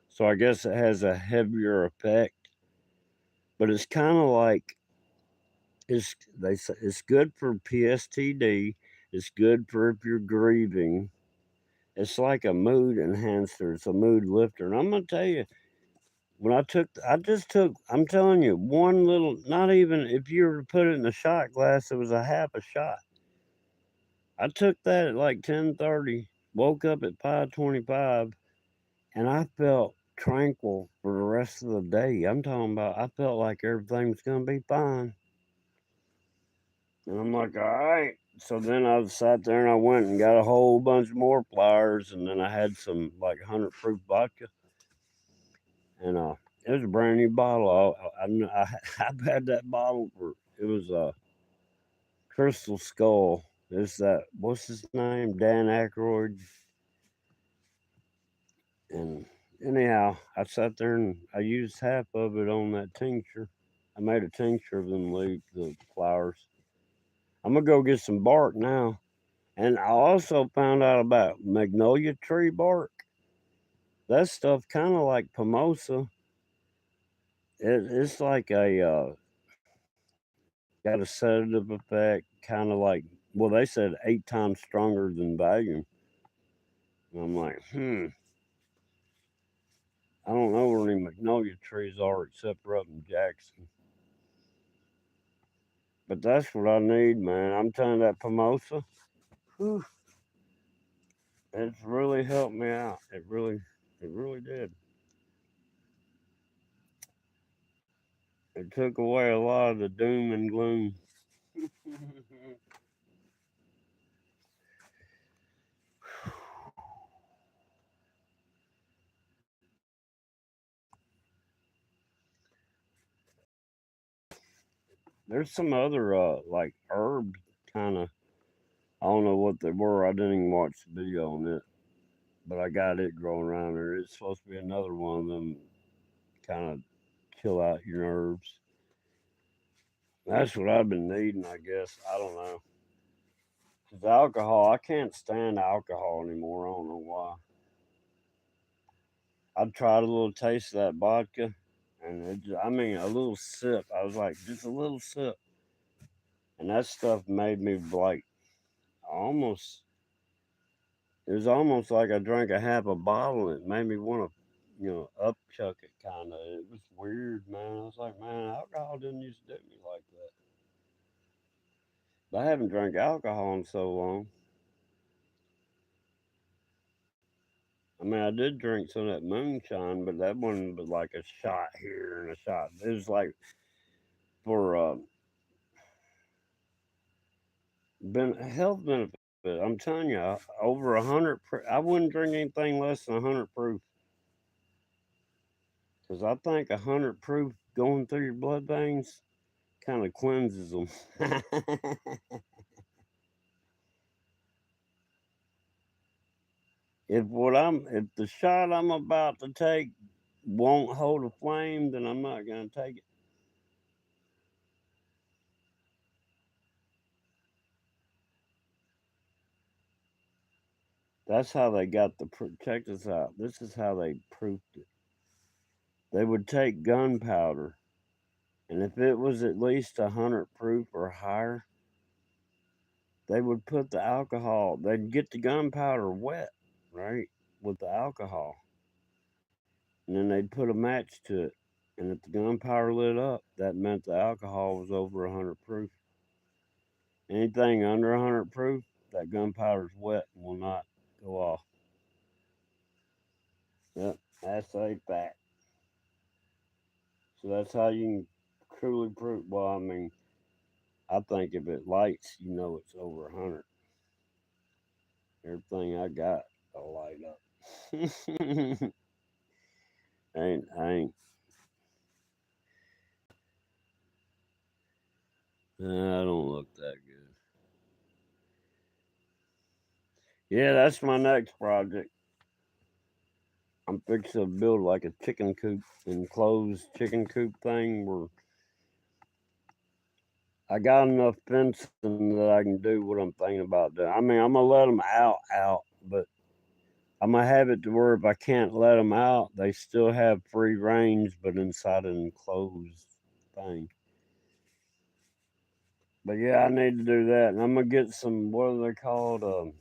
so I guess it has a heavier effect. But it's kind of like they say it's good for PSTD. It's good for if you're grieving. It's like a mood enhancer. It's a mood lifter. And I'm gonna tell you, when I just took. I'm telling you, one little. Not even if you were to put it in a shot glass, it was a half a shot. I took that at like 10:30. Woke up at 5:25, and I felt tranquil for the rest of the day. I'm talking about. I felt like everything's gonna be fine. And I'm like, all right. So then I sat there and I went and got a whole bunch more flowers, and then I had some like 100 proof vodka, and it was a brand new bottle. I've had that bottle for it was a Crystal Skull. It's that what's his name, Dan Aykroyd, and anyhow, I sat there and I used half of it on that tincture. I made a tincture of them leaves, the flowers. I'm gonna go get some bark now. And I also found out about magnolia tree bark. That stuff kind of like pomosa. It's like got a sedative effect, kind of like, well, they said 8 times stronger than Valium. And I'm like, I don't know where any magnolia trees are except for up in Jackson. But that's what I need, man. I'm telling you, that pomosa, whew, it's really helped me out. It really did. It took away a lot of the doom and gloom. There's some other like herbs kind of. I don't know what they were. I didn't even watch the video on it, but I got it growing around there. It's supposed to be another one of them kind of chill out your nerves. That's what I've been needing, I guess. I don't know. Because alcohol, I can't stand alcohol anymore. I don't know why. I tried a little taste of that vodka, and I mean, a little sip. I was like, just a little sip, and that stuff made me like almost. It was almost like I drank a half a bottle. And it made me want to, upchuck it kind of. It was weird, man. I was like, man, alcohol didn't used to do me like that. But I haven't drank alcohol in so long. I mean, I did drink some of that moonshine, but that wasn't but like a shot here and a shot. It was like for health benefit. I'm telling you, over 100. I wouldn't drink anything less than 100 proof because I think 100 proof going through your blood veins kind of cleanses them. If the shot I'm about to take won't hold a flame, then I'm not gonna take it. That's how they got check this out. This is how they proofed it. They would take gunpowder, and if it was at least 100 proof or higher, they would put the alcohol. They'd get the gunpowder wet, right, with the alcohol, and then they'd put a match to it. And if the gunpowder lit up, that meant the alcohol was over 100 proof. Anything under 100 proof, that gunpowder's wet and will not go off. Yep, that's a fact. So that's how you can truly prove. Well, I mean, I think if it lights, you know it's over 100. Everything I got will light up. I ain't. I don't look that good. Yeah, that's my next project. I'm fixing to build like a chicken coop, enclosed chicken coop thing where I got enough fencing that I can do what I'm thinking about doing. I mean, I'm gonna let them out, but I'm gonna have it to where if I can't let them out, they still have free range, but inside an enclosed thing. But yeah, I need to do that, and I'm gonna get some. What are they called?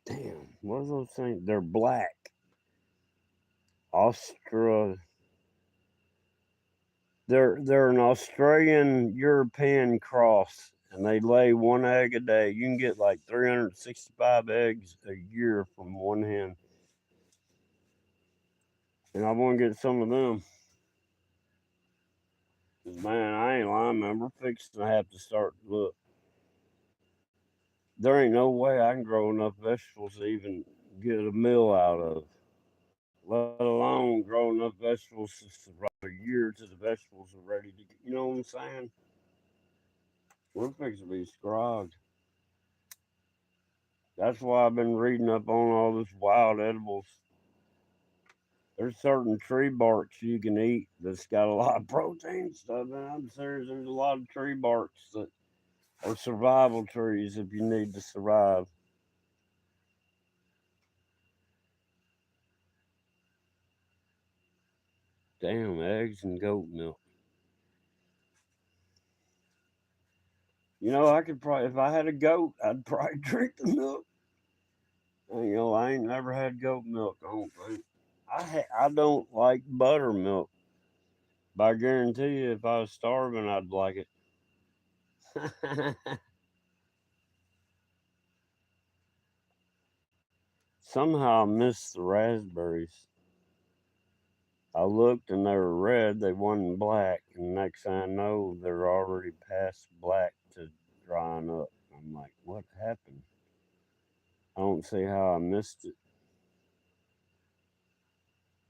Damn, what are those things? They're black. Austra. They're an Australian European cross, and they lay one egg a day. You can get like 365 eggs a year from one hen, and I want to get some of them. 'Cause, man, I ain't lying, man. We're fixing to have to start. Look, there ain't no way I can grow enough vegetables to even get a meal out of, let alone grow enough vegetables to survive a year till the vegetables are ready to. You know what I'm saying? We're fixing to be scrogged. That's why I've been reading up on all this wild edibles. There's certain tree barks you can eat that's got a lot of protein stuff. And I'm serious. There's a lot of tree barks that are survival trees if you need to survive. Damn, eggs and goat milk. I could probably, if I had a goat, I'd probably drink the milk. I ain't never had goat milk. I don't think. I don't like buttermilk, but I guarantee you, if I was starving, I'd like it. Somehow I missed the raspberries. I looked and they were red. They wasn't black, and next thing I know, they're already past black to drying up. I'm like, what happened? I don't see how I missed it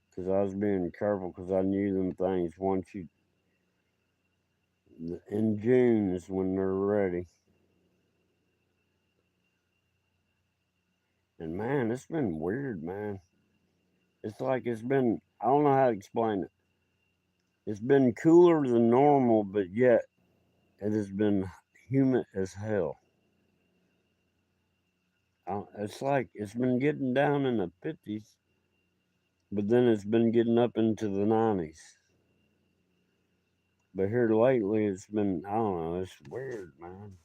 because I was being careful because I knew them things once you in June is when they're ready. And man, it's been weird, man. It's like it's been, I don't know how to explain it. It's been cooler than normal, but yet it has been humid as hell. It's like it's been getting down in the 50s, but then it's been getting up into the 90s. But here lately, it's been, I don't know, it's weird, man.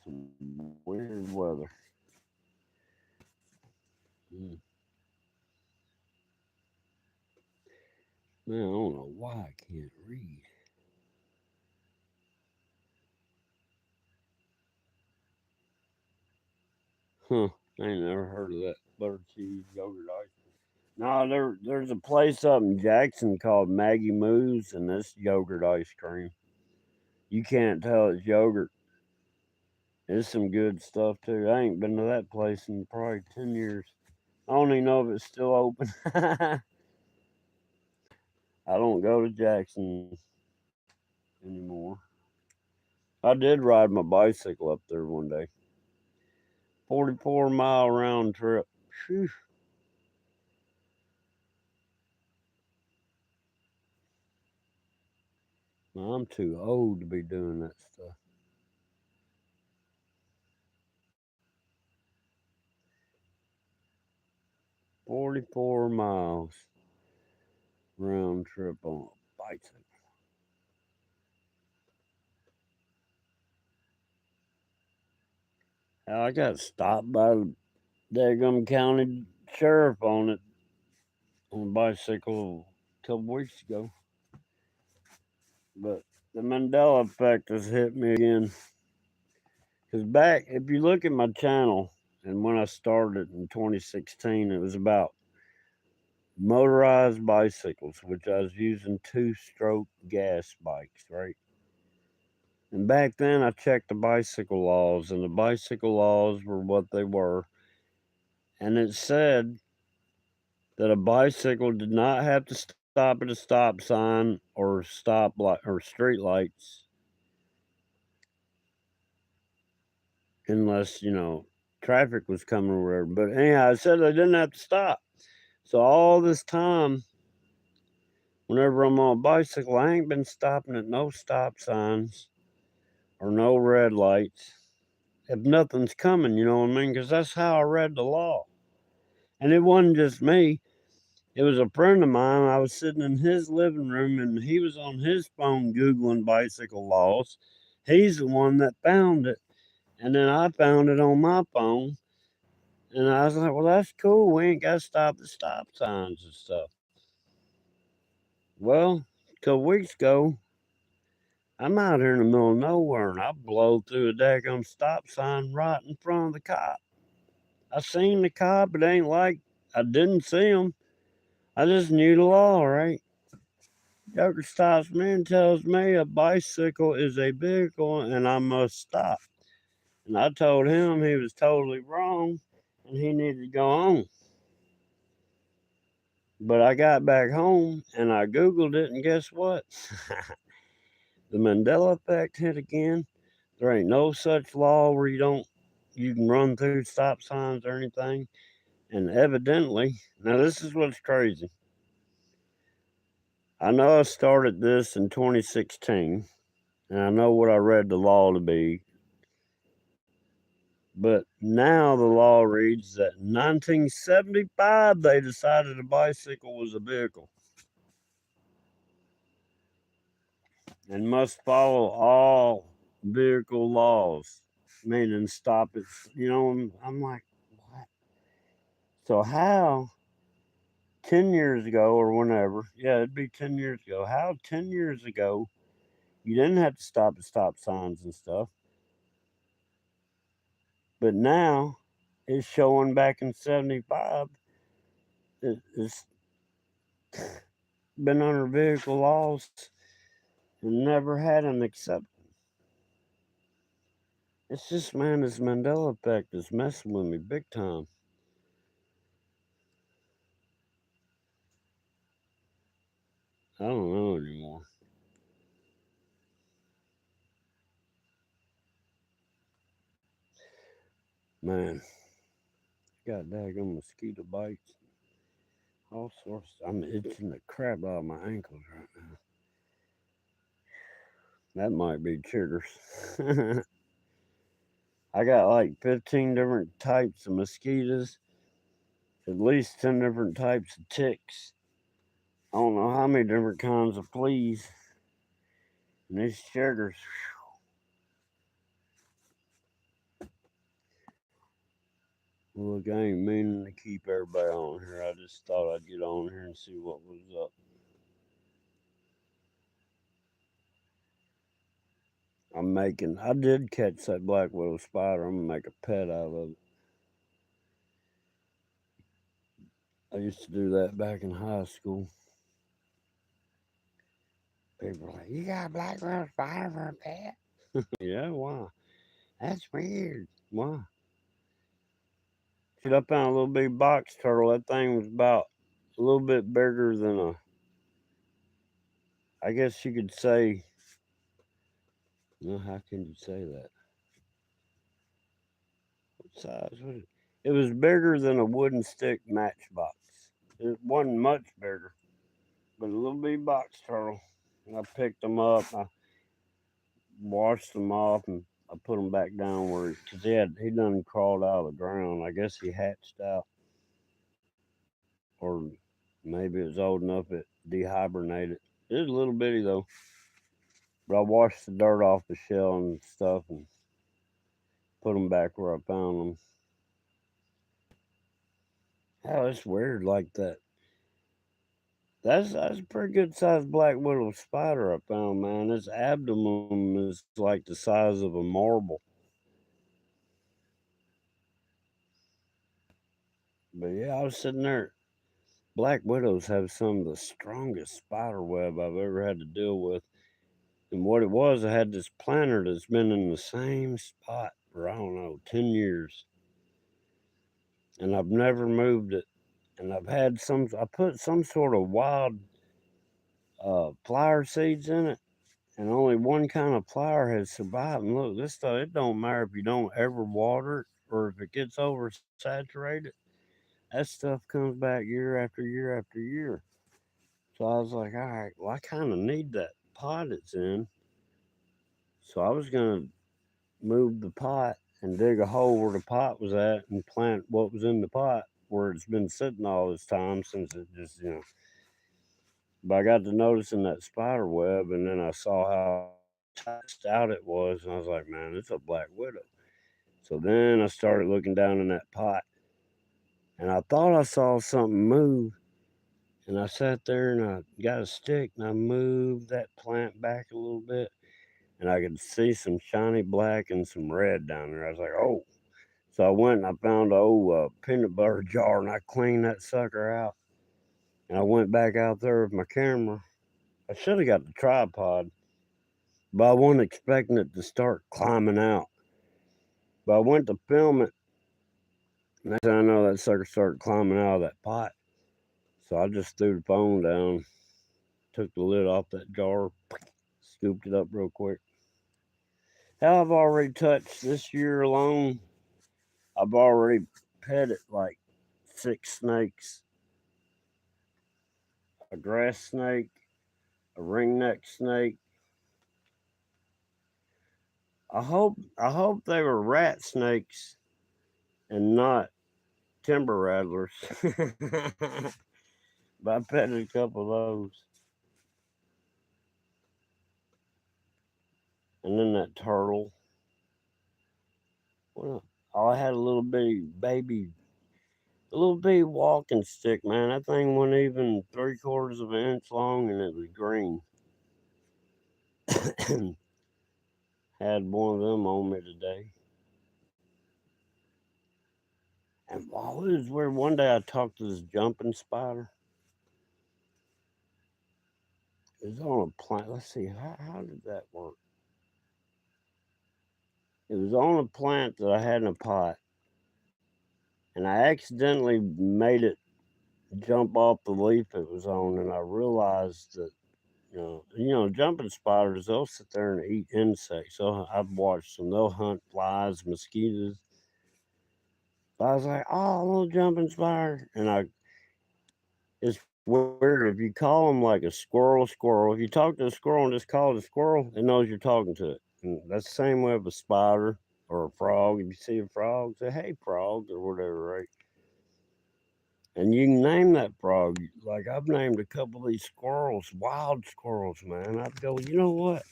Some weird weather. Mm. Man, I don't know why I can't read. Huh. I ain't never heard of that butter cheese yogurt ice. No, there's a place up in Jackson called Maggie Moo's, and this yogurt ice cream. You can't tell it's yogurt. It's some good stuff too. I ain't been to that place in probably 10 years. I don't even know if it's still open. I don't go to Jackson anymore. I did ride my bicycle up there one day. 44-mile round trip. Phew. I'm too old to be doing that stuff. 44 miles round trip on a bicycle. Hell, I got stopped by the daggum county sheriff on a bicycle a couple weeks ago. But the Mandela effect has hit me again. Because back, if you look at my channel, and when I started in 2016, it was about motorized bicycles, which I was using two-stroke gas bikes, right? And back then, I checked the bicycle laws, and the bicycle laws were what they were. And it said that a bicycle did not have to stop at a stop sign or stop light or street lights unless traffic was coming or whatever. But anyhow, it said they didn't have to stop. So all this time, whenever I'm on a bicycle, I ain't been stopping at no stop signs or no red lights if nothing's coming, you know what I mean? Because that's how I read the law. And it wasn't just me. It was a friend of mine. I was sitting in his living room and he was on his phone Googling bicycle laws. He's the one that found it. And then I found it on my phone. And I was like, well, that's cool. We ain't got to stop at stop signs and stuff. Well, a couple weeks ago, I'm out here in the middle of nowhere and I blow through a daggum stop sign right in front of the cop. I seen the cop, it ain't like I didn't see him. I just knew the law, right? Joker stops me and tells me a bicycle is a vehicle and I must stop. And I told him he was totally wrong and he needed to go on. But I got back home and I Googled it, and guess what? The Mandela effect hit again. There ain't no such law where you can run through stop signs or anything. And evidently, now this is what's crazy. I know I started this in 2016, and I know what I read the law to be. But now the law reads that in 1975 they decided a bicycle was a vehicle and must follow all vehicle laws, meaning stop it. I'm like, what? So how 10 years ago or whenever, yeah, it'd be 10 years ago, how 10 years ago you didn't have to stop at stop signs and stuff, but now it's showing back in 75 it's been under vehicle laws and never had an exception. It's just, man, this Mandela effect is messing with me big time. I don't know anymore. Man, got daggone mosquito bites. All sorts. I'm itching the crap out of my ankles right now. That might be chiggers. I got like 15 different types of mosquitoes, at least 10 different types of ticks. I don't know how many different kinds of fleas. And these chiggers, look, I ain't meaning to keep everybody on here. I just thought I'd get on here and see what was up. I did catch that black widow spider. I'm gonna make a pet out of it. I used to do that back in high school. People were like, "You got a black widow spider for a pet?" Yeah, why? That's weird. Why? Shit, I found a little bitty box turtle. That thing was about a little bit bigger than I guess you could say, no, how can you say that? What size was it? It was bigger than a wooden stick matchbox. It wasn't much bigger, but a little bitty box turtle. And I picked them up. I washed them off and I put them back down where, because he done crawled out of the ground. I guess he hatched out, or maybe it was old enough it dehibernated. It was a little bitty though, but I washed the dirt off the shell and stuff and put them back where I found them. Hell, it's weird like that. That's a pretty good sized black widow spider I found, man. Its abdomen is like the size of a marble. But yeah, I was sitting there. Black widows have some of the strongest spider web I've ever had to deal with. And what it was, I had this planter that's been in the same spot for, I don't know, 10 years. And I've never moved it. And I put some sort of wild flower seeds in it. And only one kind of flower has survived. And look, this stuff, it don't matter if you don't ever water it or if it gets oversaturated. That stuff comes back year after year after year. So I was like, all right, well, I kind of need that pot it's in. So I was going to move the pot and dig a hole where the pot was at and plant what was in the pot where it's been sitting all this time since it just. But I got to noticing that spider web and then I saw how stout it was. And I was like, man, it's a black widow. So then I started looking down in that pot and I thought I saw something move. And I sat there and I got a stick and I moved that plant back a little bit and I could see some shiny black and some red down there. I was like, oh. So I went and I found an old peanut butter jar and I cleaned that sucker out. And I went back out there with my camera. I should have got the tripod, but I wasn't expecting it to start climbing out. But I went to film it. Next thing I know, that sucker started climbing out of that pot. So I just threw the phone down, took the lid off that jar, scooped it up real quick. Hell, I've already touched this year alone. I've already petted like 6 snakes, a grass snake, a ringneck snake. I hope they were rat snakes and not timber rattlers. But I petted a couple of those. And then that turtle. Well, I had a little bitty walking stick, man. That thing wasn't even 3/4 of an inch long and it was green. Had one of them on me today. And while it was weird, one day I talked to this jumping spider. It was on a plant. Let's see, how did that work? It was on a plant that I had in a pot, and I accidentally made it jump off the leaf it was on, and I realized that jumping spiders, they'll sit there and eat insects. So I've watched them; they'll hunt flies, mosquitoes. So I was like, "Oh, a little jumping spider," and it's weird. If you call them like a squirrel, squirrel. If you talk to a squirrel and just call it a squirrel, it knows you're talking to it. And that's the same way with a spider or a frog. If you see a frog, say, "Hey, frog," or whatever, right? And you can name that frog. Like I've named a couple of these squirrels, wild squirrels, man. I'd go, you know what?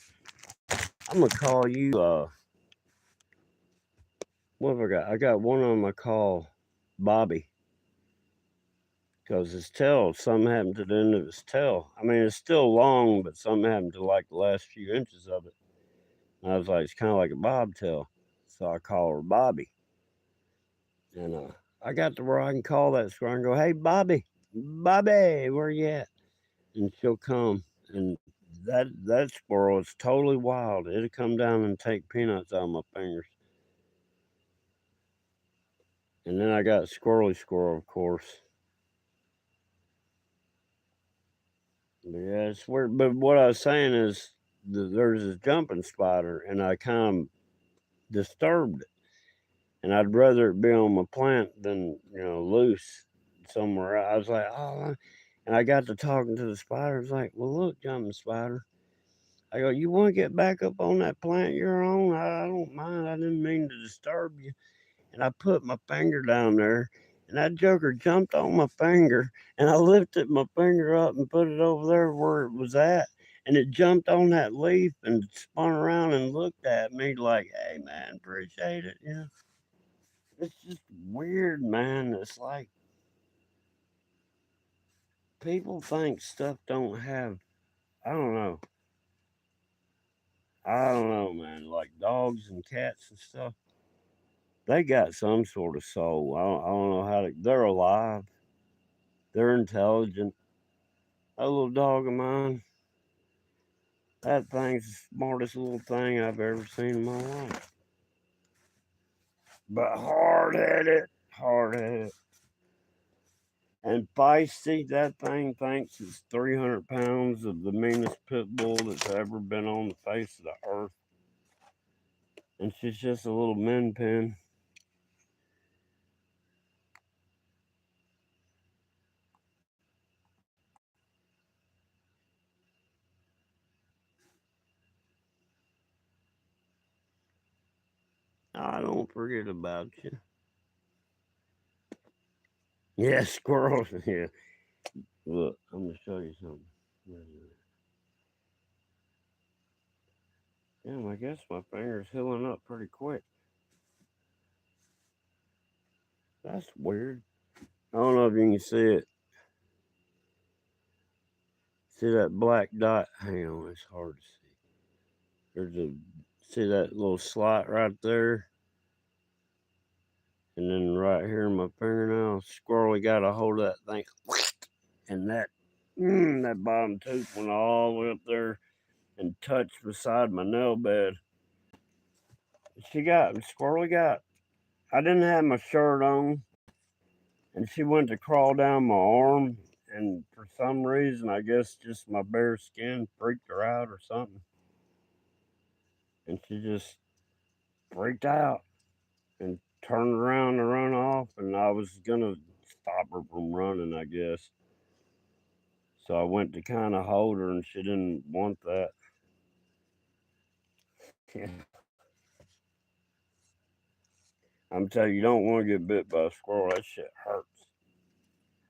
I'm gonna call you. What have I got? I got one of them I call Bobby because his tail. Something happened to the end of his tail. I mean, it's still long, but something happened to like the last few inches of it. And I was like, it's kind of like a bobtail, so I call her Bobby. And I got to where I can call that squirrel and go, "Hey, Bobby, Bobby, where you at?" And she'll come. And that squirrel is totally wild. It'll come down and take peanuts out of my fingers. And then I got Squirrely Squirrel, of course. But yeah, it's weird. But what I was saying is there's this jumping spider, and I kind of disturbed it. And I'd rather it be on my plant than, loose somewhere. I was like, oh, and I got to talking to the spider. I was like, well, look, jumping spider. I go, you want to get back up on that plant you're on? I don't mind. I didn't mean to disturb you. And I put my finger down there, and that joker jumped on my finger, and I lifted my finger up and put it over there where it was at, and it jumped on that leaf and spun around and looked at me like, "Hey, man, appreciate it." It's just weird, man. It's like people think stuff don't have. I don't know. I don't know, man. Like dogs and cats and stuff, they got some sort of soul. I don't know how to. They're alive. They're intelligent. That little dog of mine, that thing's the smartest little thing I've ever seen in my life. But hard headed, and feisty. That thing thinks it's 300 pounds of the meanest pit bull that's ever been on the face of the earth. And she's just a little min pin. I don't forget about you. Yeah, squirrels. Yeah. Look, I'm going to show you something. Damn, I guess my finger's healing up pretty quick. That's weird. I don't know if you can see it. See that black dot? Hang on, it's hard to see. See that little slot right there? And then right here in my fingernail, squirrely got a hold of that thing. And that bottom tooth went all the way up there and touched beside my nail bed. Squirrely got, I didn't have my shirt on, and she went to crawl down my arm, and for some reason, I guess just my bare skin freaked her out or something. And she just freaked out and turned around to run off, and I was gonna stop her from running, I guess. So I went to kind of hold her, and she didn't want that. Yeah. I'm telling you, you don't want to get bit by a squirrel. That shit hurts.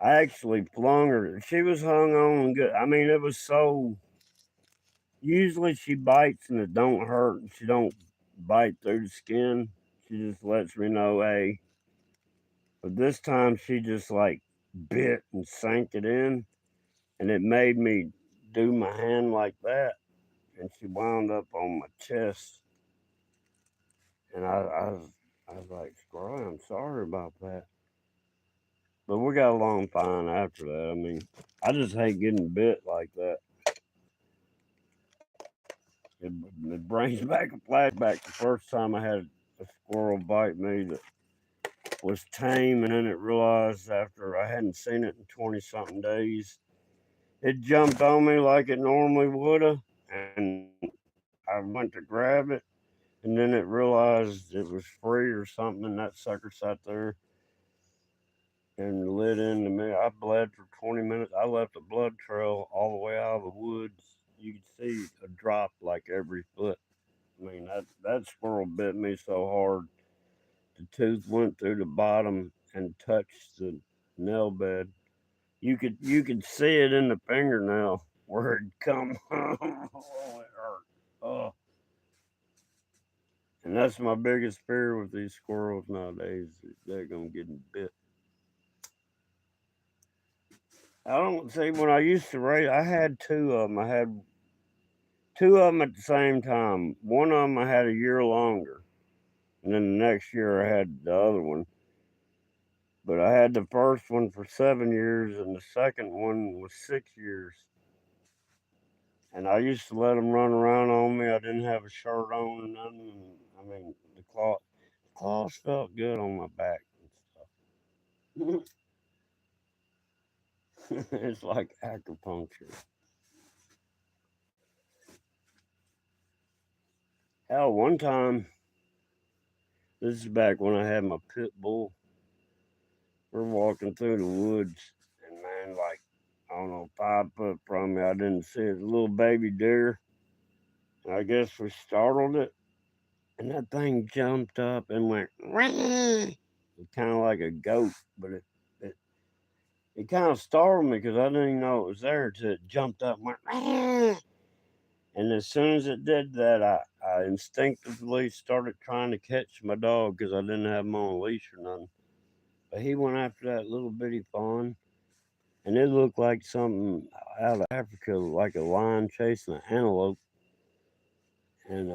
I actually flung her. She was hung on good. I mean, it was so. Usually she bites and it don't hurt, and she don't bite through the skin. She just lets me know, hey. But this time she just like bit and sank it in, and it made me do my hand like that, and she wound up on my chest, and I was like, "Squirrel, I'm sorry about that." But we got along fine after that. I mean, I just hate getting bit like that. It brings back a flashback. The first time I had a squirrel bite me that was tame, and then it realized after I hadn't seen it in 20 something days, it jumped on me like it normally would have, and I went to grab it, and then it realized it was free or something, and that sucker sat there and lit into me. I bled for 20 minutes. I left a blood trail all the way out of the woods. You could see a drop like every foot. I mean, that squirrel bit me so hard, the tooth went through the bottom and touched the nail bed. You could see it in the fingernail where it come. Oh, it hurt. Oh, and that's my biggest fear with these squirrels nowadays. They're gonna get bit. I don't see when I used to raise. I had two of them. I had two of them at the same time. One of them I had a year longer, and then the next year I had the other one. But I had the first one for 7 years, and the second one was 6 years. And I used to let them run around on me. I didn't have a shirt on and nothing. I mean, the claws felt good on my back and stuff. It's like acupuncture. Hell, one time, this is back when I had my pit bull. We're walking through the woods, and man, like, I don't know, 5 foot from me, I didn't see it. A little baby deer. And I guess we startled it, and that thing jumped up and went, kind of like a goat, but it it kind of startled me because I didn't even know it was there until it jumped up and went, "Rah!" And as soon as it did that, I instinctively started trying to catch my dog because I didn't have him on a leash or nothing. But he went after that little bitty fawn, and it looked like something out of Africa, like a lion chasing an antelope. And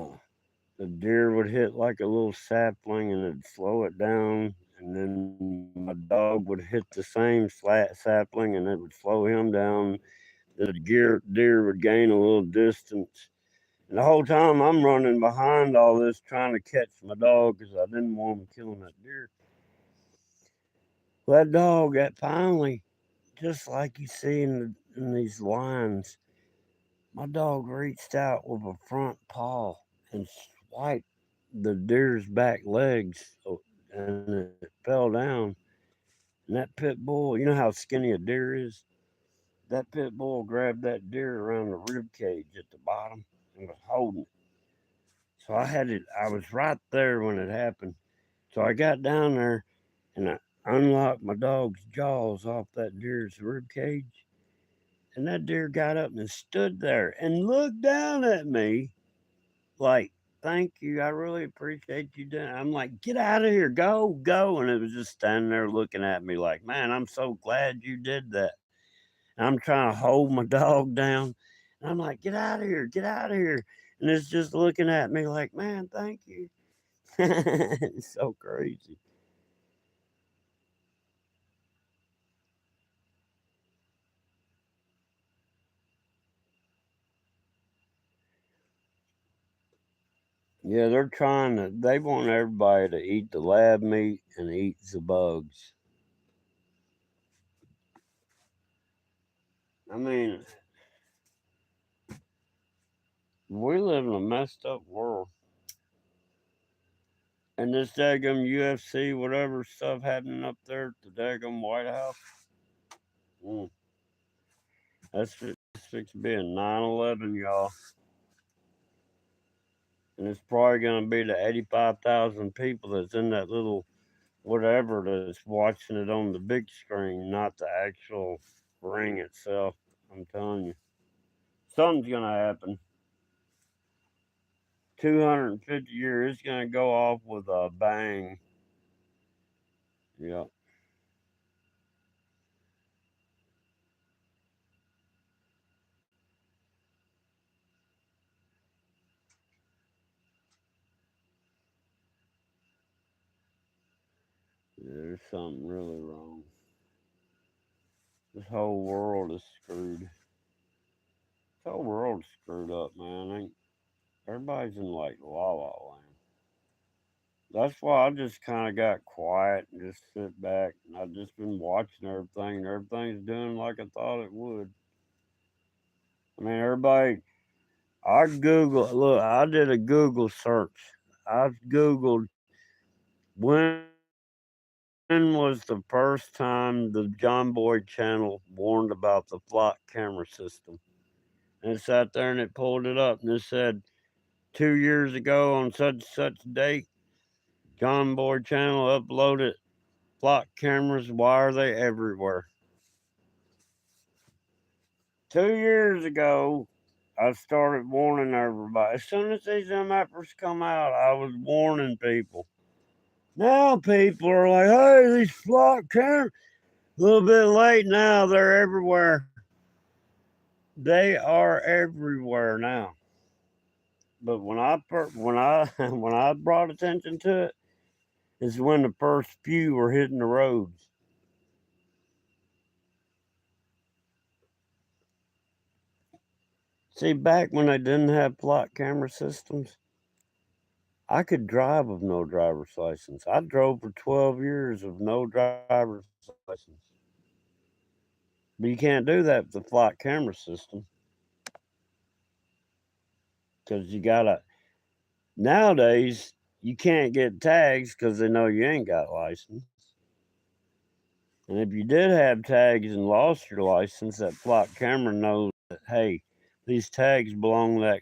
the deer would hit like a little sapling and it'd slow it down. And then my dog would hit the same flat sapling and it would slow him down. The deer would gain a little distance. And the whole time I'm running behind all this trying to catch my dog because I didn't want him killing that deer. Well, that dog, that finally, just like you see in these lines, my dog reached out with a front paw and swiped the deer's back legs, and it fell down. And that pit bull, you know how skinny a deer is? That pit bull grabbed that deer around the rib cage at the bottom and was holding it. So I was right there when it happened. So I got down there and I unlocked my dog's jaws off that deer's rib cage. And that deer got up and stood there and looked down at me like, thank you. I really appreciate you doing it. I'm like, get out of here. Go, go. And it was just standing there looking at me like, man, I'm so glad you did that. And I'm trying to hold my dog down. And I'm like, get out of here. Get out of here. And it's just looking at me like, man, thank you. It's so crazy. Yeah, they want everybody to eat the lab meat and eat the bugs. I mean, we live in a messed up world. And this daggum UFC, whatever stuff happening up there at the daggum White House, mm, that's fixed to be a 9/11, y'all. And it's probably going to be the 85,000 people that's in that little whatever that's watching it on the big screen, not the actual ring itself. I'm telling you, something's going to happen. 250 years, it's going to go off with a bang. Yeah, there's something really wrong. This whole world is screwed. This whole world's screwed up, man. Everybody's in like la la land. That's why I just kind of got quiet and just sit back. And I've just been watching everything, and everything's doing like I thought it would. I mean, look, I did a Google search. I Googled when is the was the first time the John Boy channel warned about the flock camera system? And it sat there and it pulled it up and it said 2 years ago on such date, John Boy channel uploaded flock cameras. Why are they everywhere? 2 years ago, I started warning everybody. As soon as these MFers come out, I was warning people. Now people are like, hey, these flock cameras, a little bit late now, they're everywhere. They are everywhere now. But when I when I brought attention to it, is when the first few were hitting the roads. See, back when they didn't have flock camera systems, I could drive with no driver's license. I drove for 12 years with no driver's license. But you can't do that with the flock camera system because you gotta. Nowadays, you can't get tags because they know you ain't got license. And if you did have tags and lost your license, that flock camera knows that, hey, these tags belong to that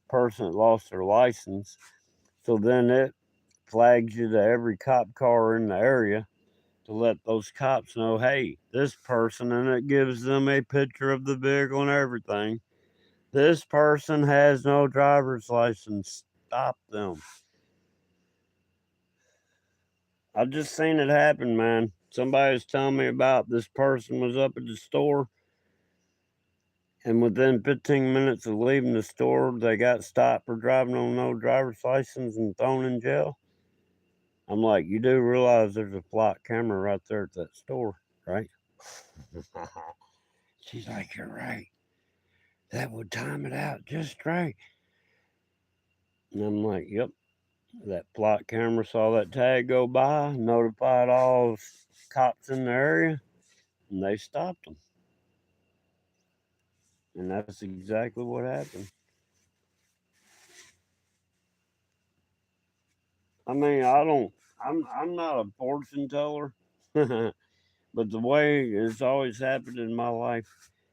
person that lost their license. So then it flags you to every cop car in the area to let those cops know, hey, this person, and it gives them a picture of the vehicle and everything. This person has no driver's license. Stop them. I just seen it happen, man. Somebody was telling me about this person was up at the store, and within 15 minutes of leaving the store, they got stopped for driving on no driver's license and thrown in jail. I'm like, you do realize there's a flock camera right there at that store, right? She's like, you're right. That would time it out just right. And I'm like, yep. That flock camera saw that tag go by, notified all cops in the area, and they stopped them. And that's exactly what happened. I mean, I'm not a fortune teller, but the way it's always happened in my life,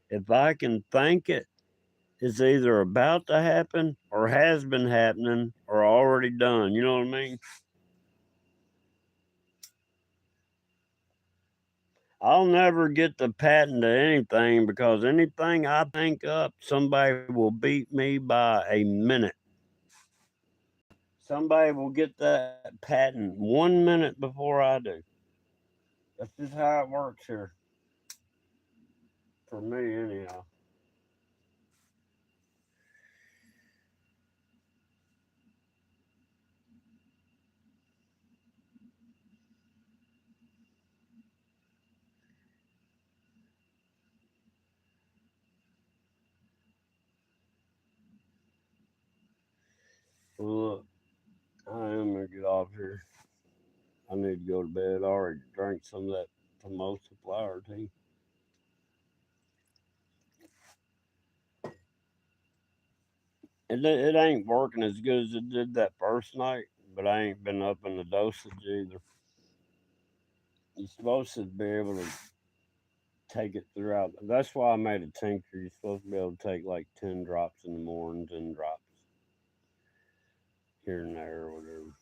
if I can think it, it's either about to happen or has been happening or already done. You know what I mean? I'll never get the patent to anything because anything I think up, somebody will beat me by a minute. Somebody will get that patent 1 minute before I do. That's just how it works here. For me, anyhow. Well, look, I am going to get off here. I need to go to bed. I already drank some of that Formosa flower tea. It ain't working as good as it did that first night, but I ain't been up in the dosage either. You're supposed to be able to take it throughout. That's why I made a tincture. You're supposed to be able to take like 10 drops in the morning, 10 drops here and there or whatever.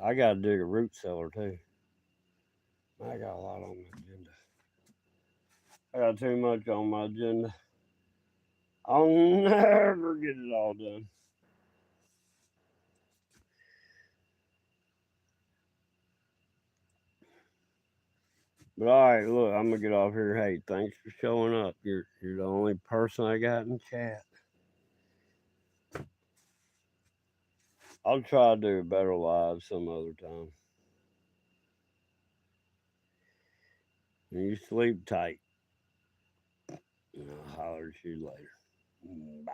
I got to dig a root cellar too. I got a lot on my agenda. I got too much on my agenda. I'll never get it all done. But all right, look, I'm gonna get off here. Hey, thanks for showing up. You're the only person I got in chat. I'll try to do a better live some other time. And you sleep tight. And I'll holler at you later. Bye.